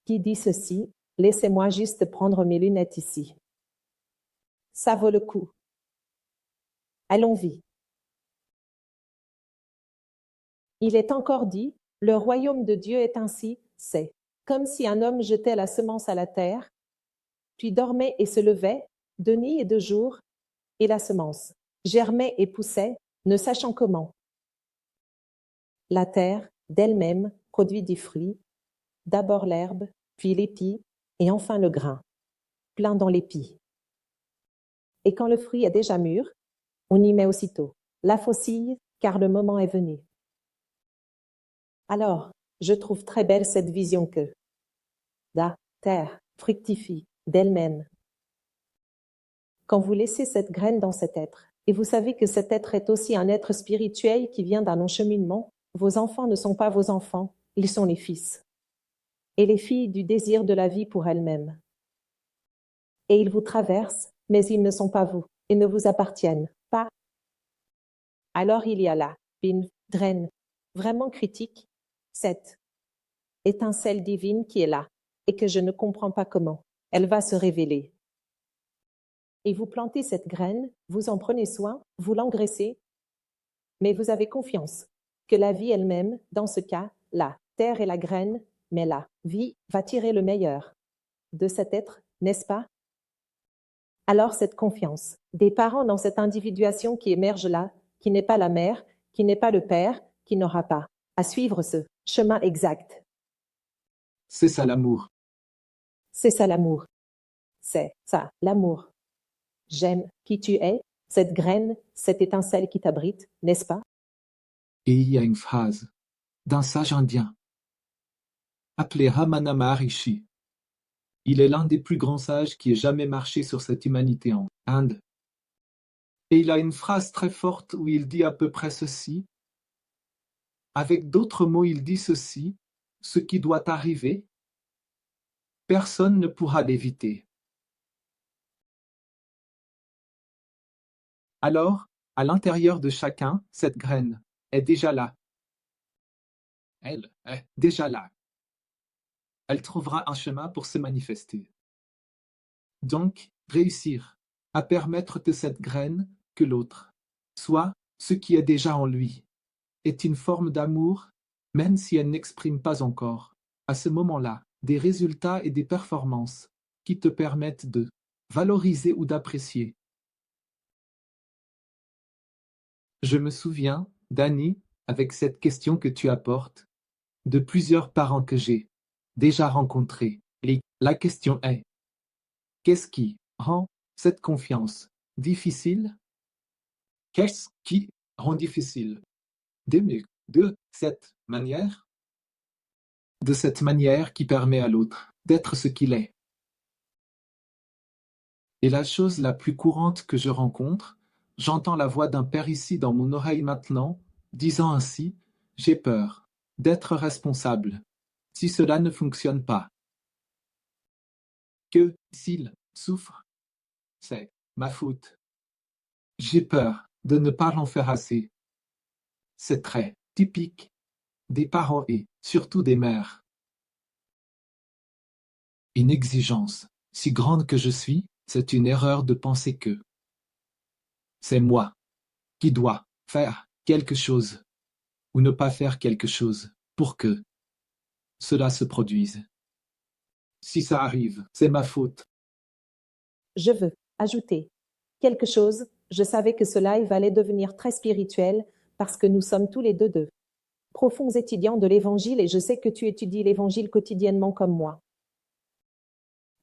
qui dit ceci. Laissez-moi juste prendre mes lunettes ici. Ça vaut le coup. Allons-y. Il est encore dit, Le royaume de Dieu est ainsi, c'est comme si un homme jetait la semence à la terre, puis dormait et se levait, de nuit et de jour, et la semence germait et poussait, ne sachant comment. La terre, d'elle-même, produit des fruits, d'abord l'herbe, puis l'épi, et enfin le grain, plein dans l'épi. Et quand le fruit est déjà mûr, on y met aussitôt la faucille, car le moment est venu. Alors, je trouve très belle cette vision que la terre fructifie d'elle-même. Quand vous laissez cette graine dans cet être, et vous savez que cet être est aussi un être spirituel qui vient d'un long cheminement, vos enfants ne sont pas vos enfants, ils sont les fils et les filles du désir de la vie pour elles-mêmes. Et ils vous traversent, mais ils ne sont pas vous, et ne vous appartiennent pas. Alors il y a là une graine vraiment critique, cette étincelle divine qui est là, et que je ne comprends pas comment. Elle va se révéler. Et vous plantez cette graine, vous en prenez soin, vous l'engraissez, mais vous avez confiance que la vie elle-même, dans ce cas, la terre et la graine, mais la vie va tirer le meilleur de cet être, n'est-ce pas? Alors cette confiance des parents dans cette individuation qui émerge là, qui n'est pas la mère, qui n'est pas le père, qui n'aura pas à suivre ce chemin exact. C'est ça l'amour. C'est ça l'amour. C'est ça l'amour. J'aime qui tu es, cette graine, cette étincelle qui t'abrite, n'est-ce pas? Et il y a une phrase d'un sage indien appelé Ramana Maharishi. Il est l'un des plus grands sages qui ait jamais marché sur cette humanité en Inde. Et il a une phrase très forte où il dit à peu près ceci. Avec d'autres mots, il dit ceci. Ce qui doit arriver, personne ne pourra l'éviter. Alors, à l'intérieur de chacun, cette graine est déjà là. Elle est déjà là. Elle trouvera un chemin pour se manifester. Donc, réussir à permettre que cette graine, que l'autre, soit ce qui est déjà en lui, est une forme d'amour, même si elle n'exprime pas encore, à ce moment-là, des résultats et des performances qui te permettent de valoriser ou d'apprécier. Je me souviens, Dani, avec cette question que tu apportes, de plusieurs parents que j'ai déjà rencontrés. Et la question est, qu'est-ce qui rend cette confiance difficile? Qu'est-ce qui rend difficile d'aimer de cette manière? De cette manière qui permet à l'autre d'être ce qu'il est. Et la chose la plus courante que je rencontre, j'entends la voix d'un père ici dans mon oreille maintenant, disant ainsi, j'ai peur d'être responsable si cela ne fonctionne pas. Que s'il souffre, c'est ma faute. J'ai peur de ne pas en faire assez. C'est très typique des parents et surtout des mères. Une exigence si grande que je suis, c'est une erreur de penser que c'est moi qui dois faire quelque chose ou ne pas faire quelque chose pour que cela se produise. Si ça arrive, c'est ma faute. Je veux ajouter quelque chose. Je savais que ce live allait devenir très spirituel parce que nous sommes tous les deux de profonds étudiants de l'Évangile et je sais que tu étudies l'Évangile quotidiennement comme moi.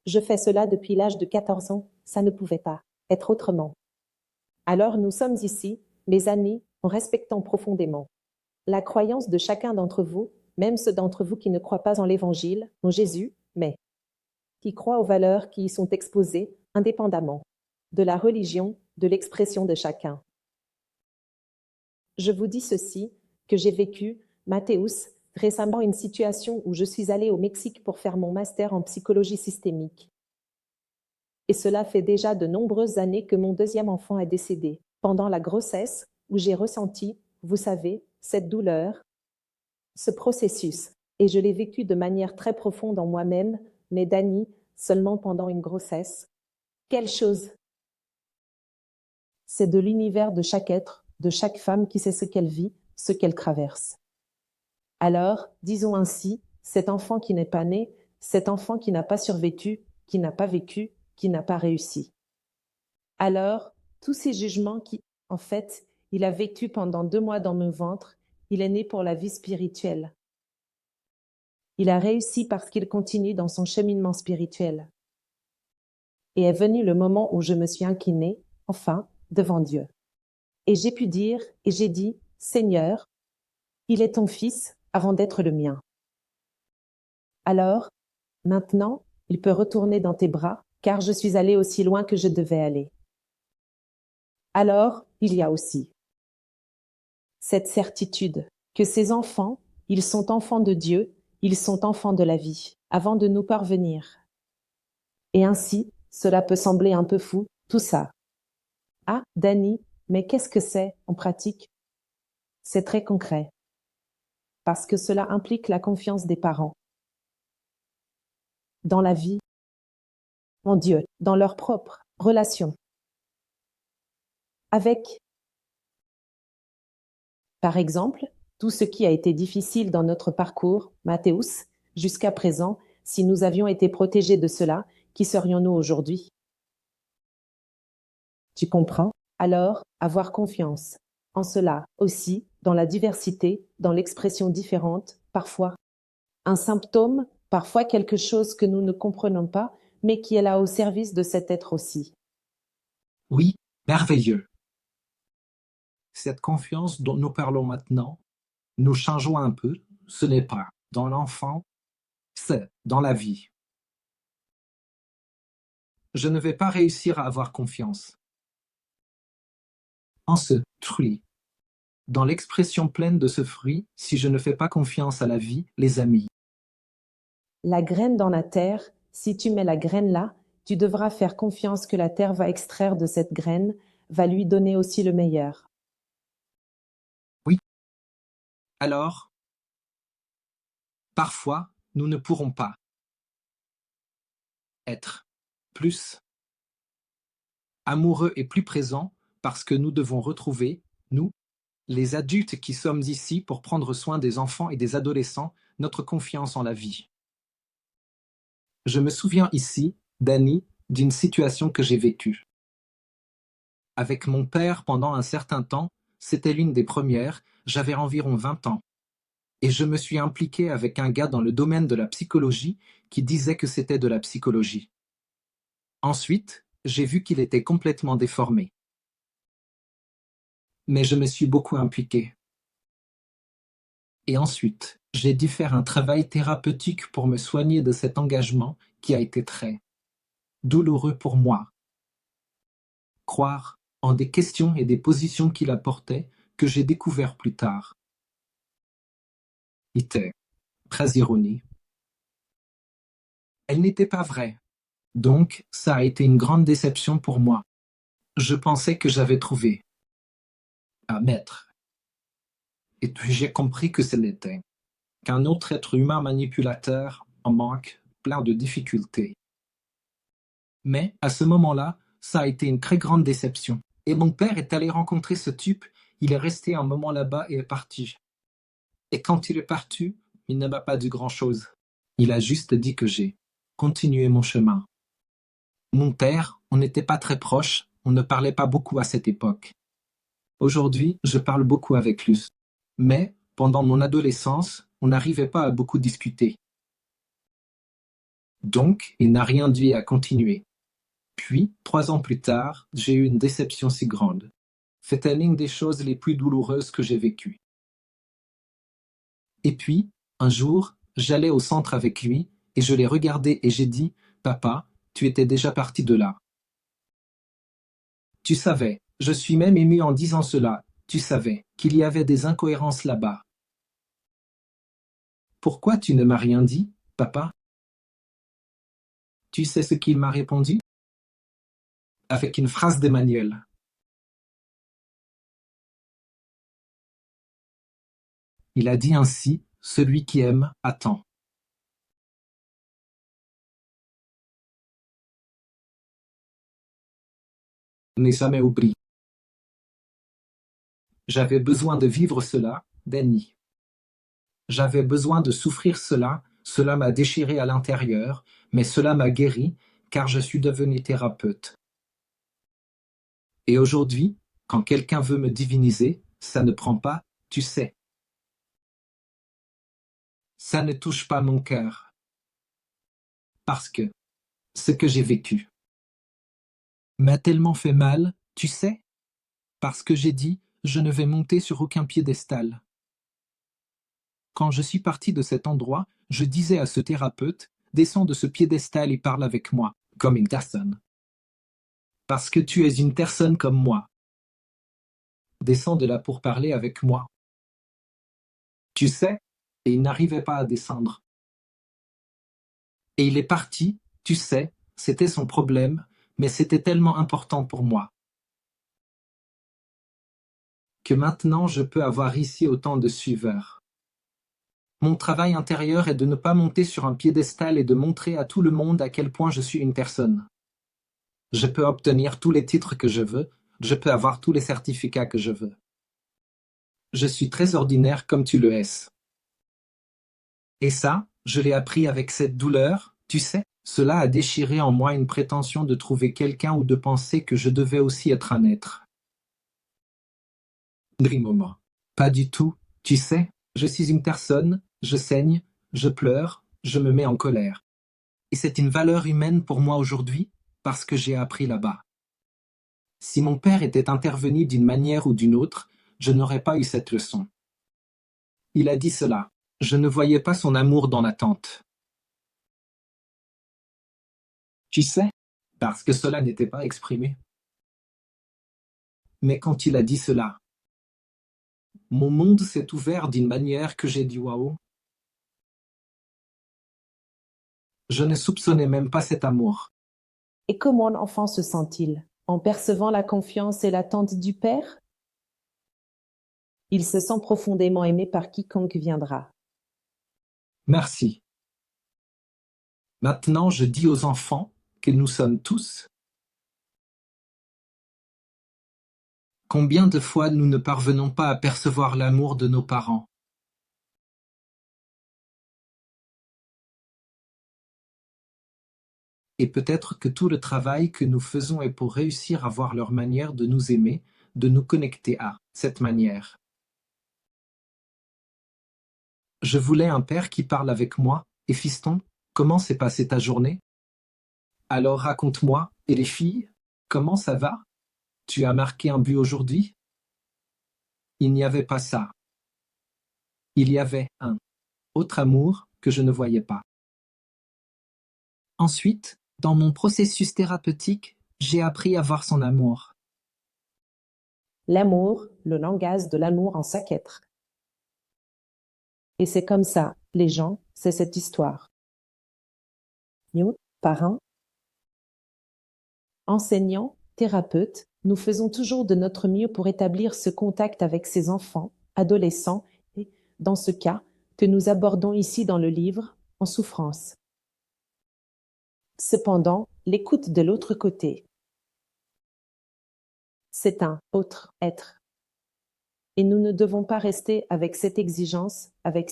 Je fais cela depuis l'âge de 14 ans. Ça ne pouvait pas être autrement. Alors nous sommes ici, mes amis, en respectant profondément la croyance de chacun d'entre vous, même ceux d'entre vous qui ne croient pas en l'Évangile, en Jésus, mais qui croient aux valeurs qui y sont exposées indépendamment de la religion, de l'expression de chacun. Je vous dis ceci, que j'ai vécu, Mathéus, récemment une situation où je suis allée au Mexique pour faire mon master en psychologie systémique. Et cela fait déjà de nombreuses années que mon deuxième enfant est décédé, pendant la grossesse, où j'ai ressenti, vous savez, cette douleur, ce processus, et je l'ai vécu de manière très profonde en moi-même, mais Dani, seulement pendant une grossesse. Quelle chose! C'est de l'univers de chaque être, de chaque femme qui sait ce qu'elle vit, ce qu'elle traverse. Alors, disons ainsi, cet enfant qui n'est pas né, cet enfant qui n'a pas survécu, qui n'a pas vécu, qui n'a pas réussi. Alors, tous ces jugements qui, en fait, il a vécu pendant 2 mois dans mon ventre, il est né pour la vie spirituelle. Il a réussi parce qu'il continue dans son cheminement spirituel. Et est venu le moment où je me suis inclinée, enfin, devant Dieu. Et j'ai pu dire, et j'ai dit, Seigneur, il est ton fils avant d'être le mien. Alors, maintenant, il peut retourner dans tes bras, car je suis allée aussi loin que je devais aller. Alors, il y a aussi cette certitude que ces enfants, ils sont enfants de Dieu, ils sont enfants de la vie, avant de nous parvenir. Et ainsi, cela peut sembler un peu fou, tout ça. Ah, Dani, mais qu'est-ce que c'est en pratique? C'est très concret, parce que cela implique la confiance des parents dans la vie, en Dieu, dans leur propre relation avec, par exemple, tout ce qui a été difficile dans notre parcours, Mathéus, jusqu'à présent, si nous avions été protégés de cela, qui serions-nous aujourd'hui? Tu comprends? Alors, avoir confiance en cela aussi, dans la diversité, dans l'expression différente, parfois un symptôme, parfois quelque chose que nous ne comprenons pas, mais qui est là au service de cet être aussi. Oui, merveilleux. Cette confiance dont nous parlons maintenant, nous changeons un peu, ce n'est pas dans l'enfant, c'est dans la vie. Je ne vais pas réussir à avoir confiance. En ce fruit, dans l'expression pleine de ce fruit, si je ne fais pas confiance à la vie, les amis. La graine dans la terre, si tu mets la graine là, tu devras faire confiance que la terre va extraire de cette graine, va lui donner aussi le meilleur. Oui. Alors, parfois, nous ne pourrons pas être plus amoureux et plus présents parce que nous devons retrouver, nous, les adultes qui sommes ici pour prendre soin des enfants et des adolescents, notre confiance en la vie. Je me souviens ici, Dani, d'une situation que j'ai vécue. Avec mon père pendant un certain temps, c'était l'une des premières, j'avais environ 20 ans. Et je me suis impliqué avec un gars dans le domaine de la psychologie qui disait que c'était de la psychologie. Ensuite, j'ai vu qu'il était complètement déformé. Mais je me suis beaucoup impliqué. Et ensuite, j'ai dû faire un travail thérapeutique pour me soigner de cet engagement qui a été très douloureux pour moi. Croire en des questions et des positions qu'il apportait que j'ai découvert plus tard. Était très ironie. Elle n'était pas vraie. Donc, ça a été une grande déception pour moi. Je pensais que j'avais trouvé un maître. Et puis j'ai compris que ce l'était. Qu'un autre être humain manipulateur en manque, plein de difficultés. Mais, à ce moment-là, ça a été une très grande déception. Et mon père est allé rencontrer ce type, il est resté un moment là-bas et est parti. Et quand il est parti, il ne m'a pas dit grand-chose. Il a juste dit que j'ai continué mon chemin. Mon père, on n'était pas très proches, on ne parlait pas beaucoup à cette époque. Aujourd'hui, je parle beaucoup avec lui. Mais, pendant mon adolescence, on n'arrivait pas à beaucoup discuter. Donc, il n'a rien dit à continuer. Puis, 3 ans plus tard, j'ai eu une déception si grande. C'était l'une des choses les plus douloureuses que j'ai vécues. Et puis, un jour, j'allais au centre avec lui, et je l'ai regardé et j'ai dit, « Papa, tu étais déjà parti de là. » Tu savais, je suis même ému en disant cela, tu savais qu'il y avait des incohérences là-bas. Pourquoi tu ne m'as rien dit, papa? Tu sais ce qu'il m'a répondu? Avec une phrase d'Emmanuel. Il a dit ainsi, celui qui aime attend. N'ai jamais oublié. J'avais besoin de vivre cela, Danny. J'avais besoin de souffrir cela, cela m'a déchiré à l'intérieur, mais cela m'a guéri, car je suis devenu thérapeute. Et aujourd'hui, quand quelqu'un veut me diviniser, ça ne prend pas, tu sais. Ça ne touche pas mon cœur. Parce que ce que j'ai vécu m'a tellement fait mal, tu sais, parce que j'ai dit, je ne vais monter sur aucun piédestal. Quand je suis parti de cet endroit, je disais à ce thérapeute, descends de ce piédestal et parle avec moi, comme une personne. Parce que tu es une personne comme moi. Descends de là pour parler avec moi. Tu sais, et il n'arrivait pas à descendre. Et il est parti, tu sais, c'était son problème, mais c'était tellement important pour moi. Que maintenant je peux avoir ici autant de suiveurs. Mon travail intérieur est de ne pas monter sur un piédestal et de montrer à tout le monde à quel point je suis une personne. Je peux obtenir tous les titres que je veux, je peux avoir tous les certificats que je veux. Je suis très ordinaire comme tu le es. Et ça, je l'ai appris avec cette douleur, tu sais, cela a déchiré en moi une prétention de trouver quelqu'un ou de penser que je devais aussi être un être. Dreamoma. Pas du tout, tu sais, je suis une personne, je saigne, je pleure, je me mets en colère. Et c'est une valeur humaine pour moi aujourd'hui, parce que j'ai appris là-bas. Si mon père était intervenu d'une manière ou d'une autre, je n'aurais pas eu cette leçon. Il a dit cela. Je ne voyais pas son amour dans l'attente. Tu sais, parce que cela n'était pas exprimé. Mais quand il a dit cela, mon monde s'est ouvert d'une manière que j'ai dit waouh. Je ne soupçonnais même pas cet amour. Et comment l'enfant se sent-il en percevant la confiance et l'attente du Père? Il se sent profondément aimé par quiconque viendra. Merci. Maintenant, je dis aux enfants que nous sommes tous. Combien de fois nous ne parvenons pas à percevoir l'amour de nos parents? Et peut-être que tout le travail que nous faisons est pour réussir à voir leur manière de nous aimer, de nous connecter à cette manière. Je voulais un père qui parle avec moi. Et fiston, comment s'est passée ta journée? Alors raconte-moi, et les filles, comment ça va? Tu as marqué un but aujourd'hui? Il n'y avait pas ça. Il y avait un autre amour que je ne voyais pas. Ensuite, dans mon processus thérapeutique, j'ai appris à voir son amour. L'amour, le langage de l'amour en chaque être. Et c'est comme ça, les gens, c'est cette histoire. Nous, parents, enseignants, thérapeutes, nous faisons toujours de notre mieux pour établir ce contact avec ces enfants, adolescents, et, dans ce cas, que nous abordons ici dans le livre, en souffrance. Cependant, l'écoute de l'autre côté, c'est un autre être. Et nous ne devons pas rester avec cette exigence, avec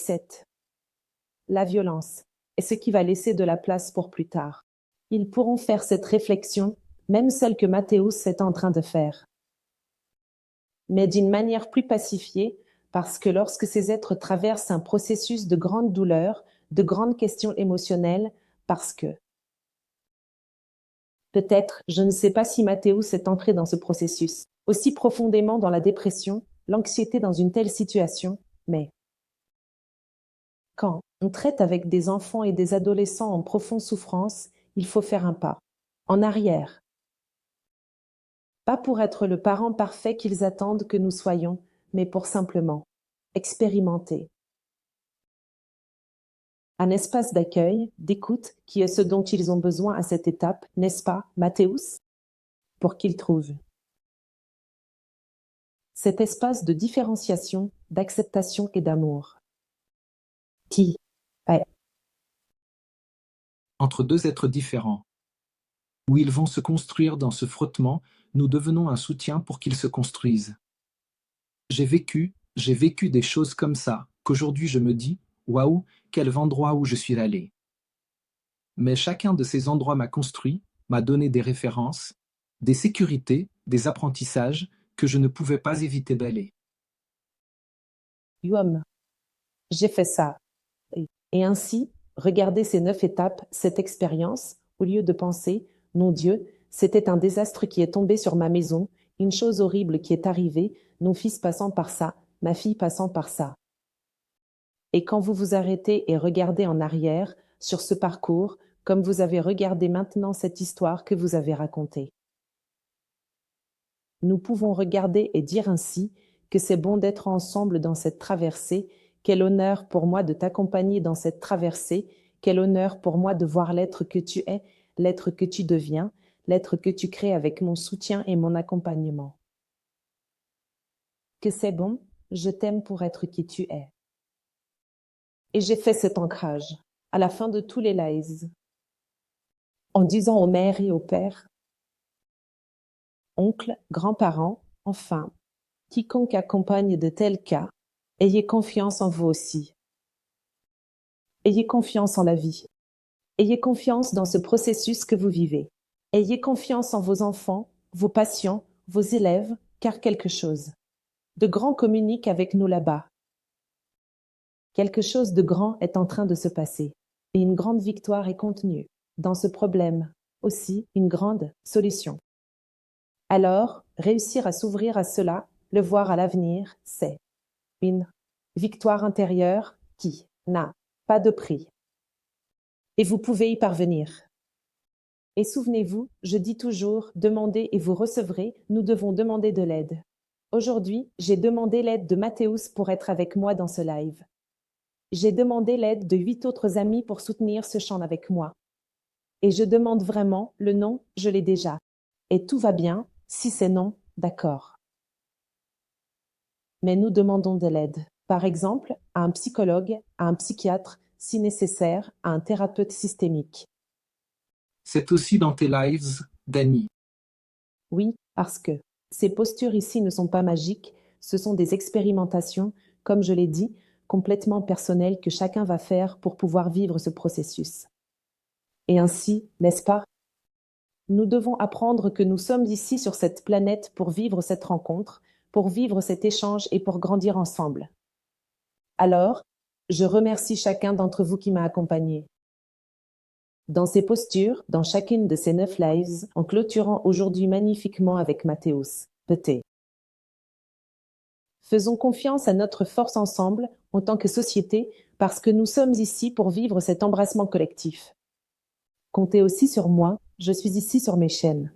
la violence, est ce qui va laisser de la place pour plus tard. Ils pourront faire cette réflexion, même celle que Mathéus est en train de faire. Mais d'une manière plus pacifiée, parce que lorsque ces êtres traversent un processus de grande douleur, de grandes questions émotionnelles, parce que peut-être, je ne sais pas si Mathéus est entré dans ce processus, aussi profondément dans la dépression, l'anxiété dans une telle situation, mais quand on traite avec des enfants et des adolescents en profonde souffrance, il faut faire un pas en arrière. Pas pour être le parent parfait qu'ils attendent que nous soyons, mais pour simplement expérimenter. Un espace d'accueil, d'écoute, qui est ce dont ils ont besoin à cette étape, n'est-ce pas, Mathéus? Pour qu'ils trouvent cet espace de différenciation, d'acceptation et d'amour. Qui est Entre deux êtres différents, où ils vont se construire dans ce frottement, nous devenons un soutien pour qu'ils se construisent. J'ai vécu des choses comme ça, qu'aujourd'hui je me dis, Waouh, quel endroit où je suis allé. Mais chacun de ces endroits m'a construit, m'a donné des références, des sécurités, des apprentissages que je ne pouvais pas éviter d'aller. Yuam, j'ai fait ça. Et ainsi, regardez ces 9 étapes, cette expérience, au lieu de penser, non Dieu, c'était un désastre qui est tombé sur ma maison, une chose horrible qui est arrivée, mon fils passant par ça, ma fille passant par ça. Et quand vous vous arrêtez et regardez en arrière, sur ce parcours, comme vous avez regardé maintenant cette histoire que vous avez racontée. Nous pouvons regarder et dire ainsi que c'est bon d'être ensemble dans cette traversée. Quel honneur pour moi de t'accompagner dans cette traversée. Quel honneur pour moi de voir l'être que tu es, l'être que tu deviens, l'être que tu crées avec mon soutien et mon accompagnement. Que c'est bon, je t'aime pour être qui tu es. Et j'ai fait cet ancrage à la fin de tous les lives, en disant aux mères et aux pères, oncles, grands-parents, enfin, quiconque accompagne de tels cas, ayez confiance en vous aussi. Ayez confiance en la vie. Ayez confiance dans ce processus que vous vivez. Ayez confiance en vos enfants, vos patients, vos élèves, car quelque chose de grand communique avec nous là-bas. Quelque chose de grand est en train de se passer, et une grande victoire est contenue dans ce problème, aussi une grande solution. Alors, réussir à s'ouvrir à cela, le voir à l'avenir, c'est une victoire intérieure qui n'a pas de prix. Et vous pouvez y parvenir. Et souvenez-vous, je dis toujours, demandez et vous recevrez, nous devons demander de l'aide. Aujourd'hui, j'ai demandé l'aide de Mathéus pour être avec moi dans ce live. J'ai demandé l'aide de 8 autres amis pour soutenir ce chant avec moi. Et je demande vraiment, le nom, je l'ai déjà. Et tout va bien, si c'est non, d'accord. Mais nous demandons de l'aide. Par exemple, à un psychologue, à un psychiatre, si nécessaire, à un thérapeute systémique. C'est aussi dans tes lives, Dani. Oui, parce que ces postures ici ne sont pas magiques, ce sont des expérimentations, comme je l'ai dit, complètement personnelles que chacun va faire pour pouvoir vivre ce processus. Et ainsi, n'est-ce pas? Nous devons apprendre que nous sommes ici sur cette planète pour vivre cette rencontre, pour vivre cet échange et pour grandir ensemble. Alors, je remercie chacun d'entre vous qui m'a accompagné. Dans ces postures, dans chacune de ces 9 lives, en clôturant aujourd'hui magnifiquement avec Mathéus, peut-être. Faisons confiance à notre force ensemble, en tant que société, parce que nous sommes ici pour vivre cet embrassement collectif. Comptez aussi sur moi, je suis ici sur mes chaînes.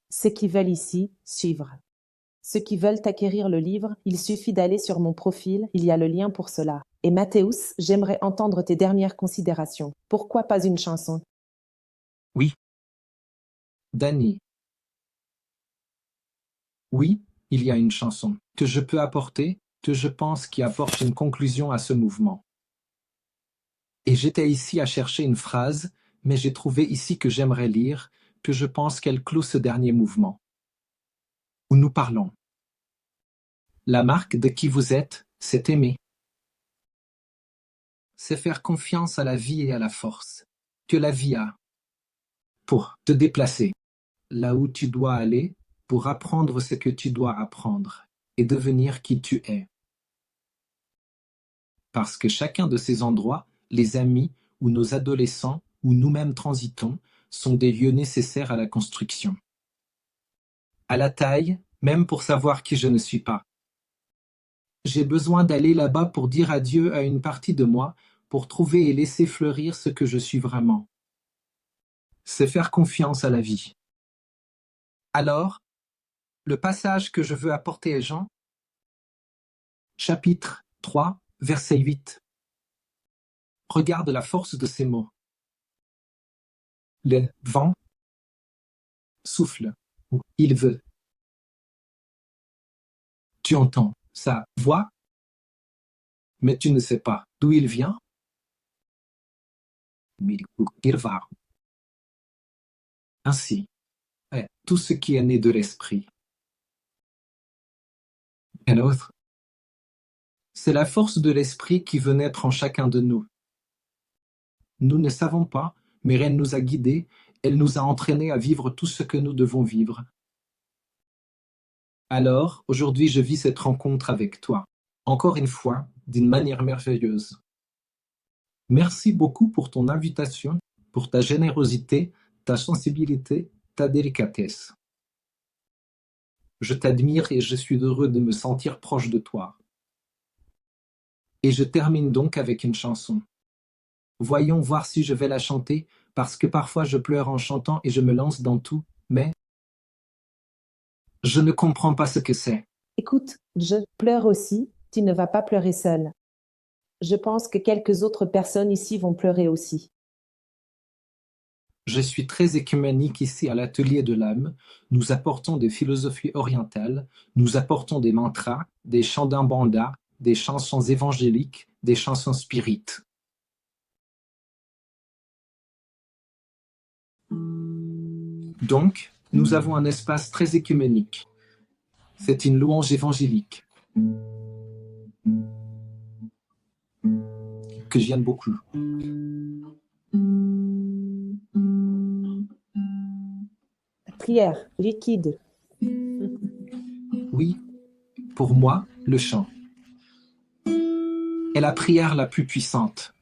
Ceux qui veulent ici, suivre. Ceux qui veulent acquérir le livre, il suffit d'aller sur mon profil, il y a le lien pour cela. Et Mathéus, j'aimerais entendre tes dernières considérations. Pourquoi pas une chanson? Oui, Dani. Oui, il y a une chanson que je peux apporter, que je pense qui apporte une conclusion à ce mouvement. Et j'étais ici à chercher une phrase, mais j'ai trouvé ici que j'aimerais lire, que je pense qu'elle clôt ce dernier mouvement. Où nous parlons. La marque de qui vous êtes, c'est aimer. C'est faire confiance à la vie et à la force que la vie a pour te déplacer là où tu dois aller, pour apprendre ce que tu dois apprendre et devenir qui tu es. Parce que chacun de ces endroits, les amis ou nos adolescents où nous-mêmes transitons, sont des lieux nécessaires à la construction. À la taille, même pour savoir qui je ne suis pas. J'ai besoin d'aller là-bas pour dire adieu à une partie de moi, pour trouver et laisser fleurir ce que je suis vraiment. C'est faire confiance à la vie. Alors, le passage que je veux apporter à Jean, chapitre 3, verset 8. Regarde la force de ces mots. Le vent souffle où il veut. Tu entends sa voix, mais tu ne sais pas d'où il vient. Ainsi est tout ce qui est né de l'esprit. Un autre, C'est la force de l'esprit qui veut naître en chacun de nous. Nous ne savons pas, mais elle nous a guidés, elle nous a entraînés à vivre tout ce que nous devons vivre. Alors, aujourd'hui, je vis cette rencontre avec toi, encore une fois, d'une manière merveilleuse. Merci beaucoup pour ton invitation, pour ta générosité, ta sensibilité, ta délicatesse. Je t'admire et je suis heureux de me sentir proche de toi. Et je termine donc avec une chanson. Voyons voir si je vais la chanter, parce que parfois je pleure en chantant et je me lance dans tout, mais je ne comprends pas ce que c'est. Écoute, je pleure aussi, tu ne vas pas pleurer seul. Je pense que quelques autres personnes ici vont pleurer aussi. Je suis très écuménique ici à l'atelier de l'âme. Nous apportons des philosophies orientales, nous apportons des mantras, des chants d'Ambanda, des chansons évangéliques, des chansons spirites. Donc, nous avons un espace très écuménique. C'est une louange évangélique que j'aime beaucoup. Prière, liquide. Oui, pour moi, le chant est la prière la plus puissante.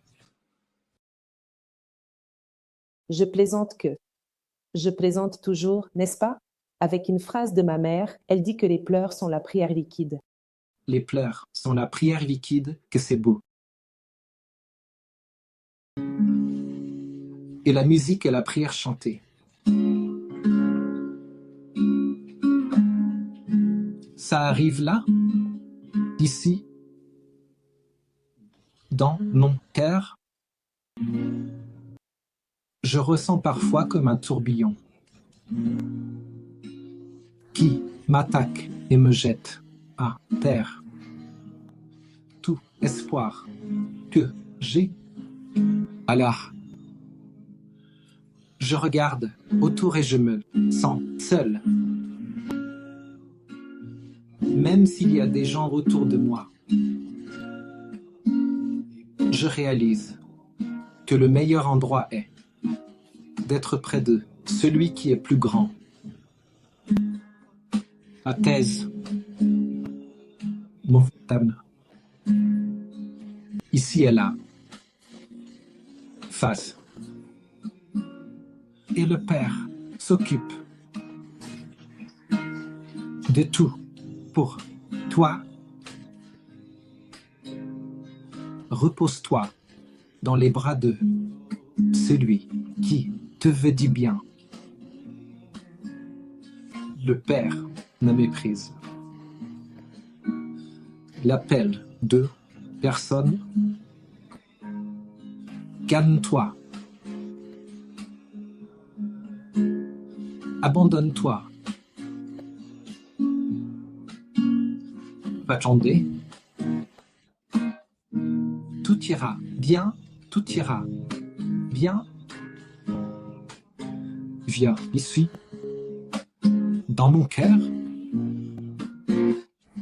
Je plaisante que. Je plaisante toujours, n'est-ce pas? Avec une phrase de ma mère, elle dit que les pleurs sont la prière liquide. Les pleurs sont la prière liquide, que c'est beau. Et la musique est la prière chantée. Ça arrive là, ici, dans mon cœur. Je ressens parfois comme un tourbillon qui m'attaque et me jette à terre. Tout espoir que j'ai. Alors, je regarde autour et je me sens seul. Même s'il y a des gens autour de moi, je réalise que le meilleur endroit est d'être près de celui qui est plus grand. À thèse, mon table. Ici et là, face. Et le Père s'occupe de tout pour toi. Repose-toi dans les bras de celui qui te veut du bien. Le Père ne méprise. L'appel de personne. Calme-toi. Abandonne-toi. Attendez. Tout ira bien, tout ira bien. Viens ici, dans mon cœur.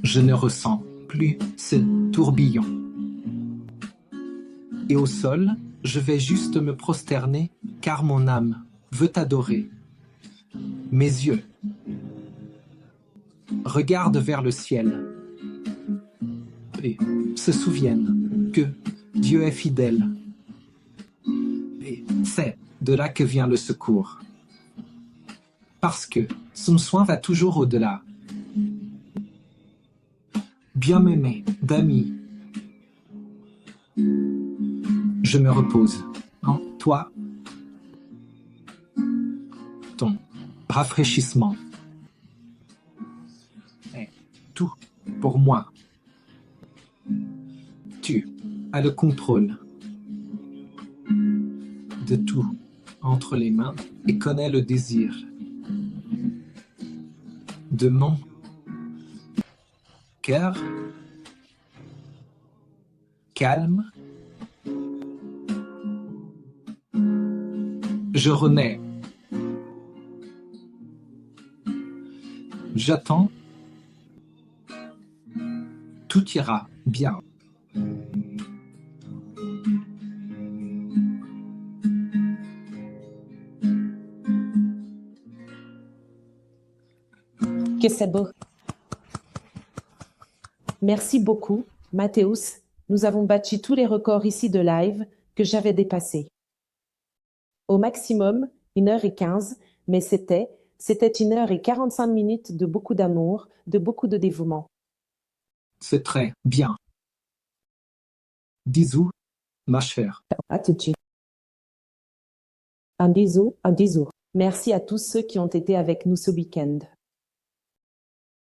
Je ne ressens plus ce tourbillon. Et au sol, je vais juste me prosterner, car mon âme veut t'adorer. Mes yeux regardent vers le ciel et se souviennent que Dieu est fidèle. Et c'est de là que vient le secours. Parce que son soin va toujours au-delà. Bien-aimé d'amis, je me repose en toi, ton rafraîchissement est tout pour moi. Tu as le contrôle de tout entre les mains et connais le désir de mon cœur calme. Je renais. J'attends. Tout ira bien. Que c'est beau. Merci beaucoup, Mathéus. Nous avons battu tous les records ici de live que j'avais dépassés. Au maximum, 1h15, mais c'était 1h45 de beaucoup d'amour, de beaucoup de dévouement. C'est très bien. Bisous, ma chère. À tout de suite. Un bisou, un bisou. Merci à tous ceux qui ont été avec nous ce week-end.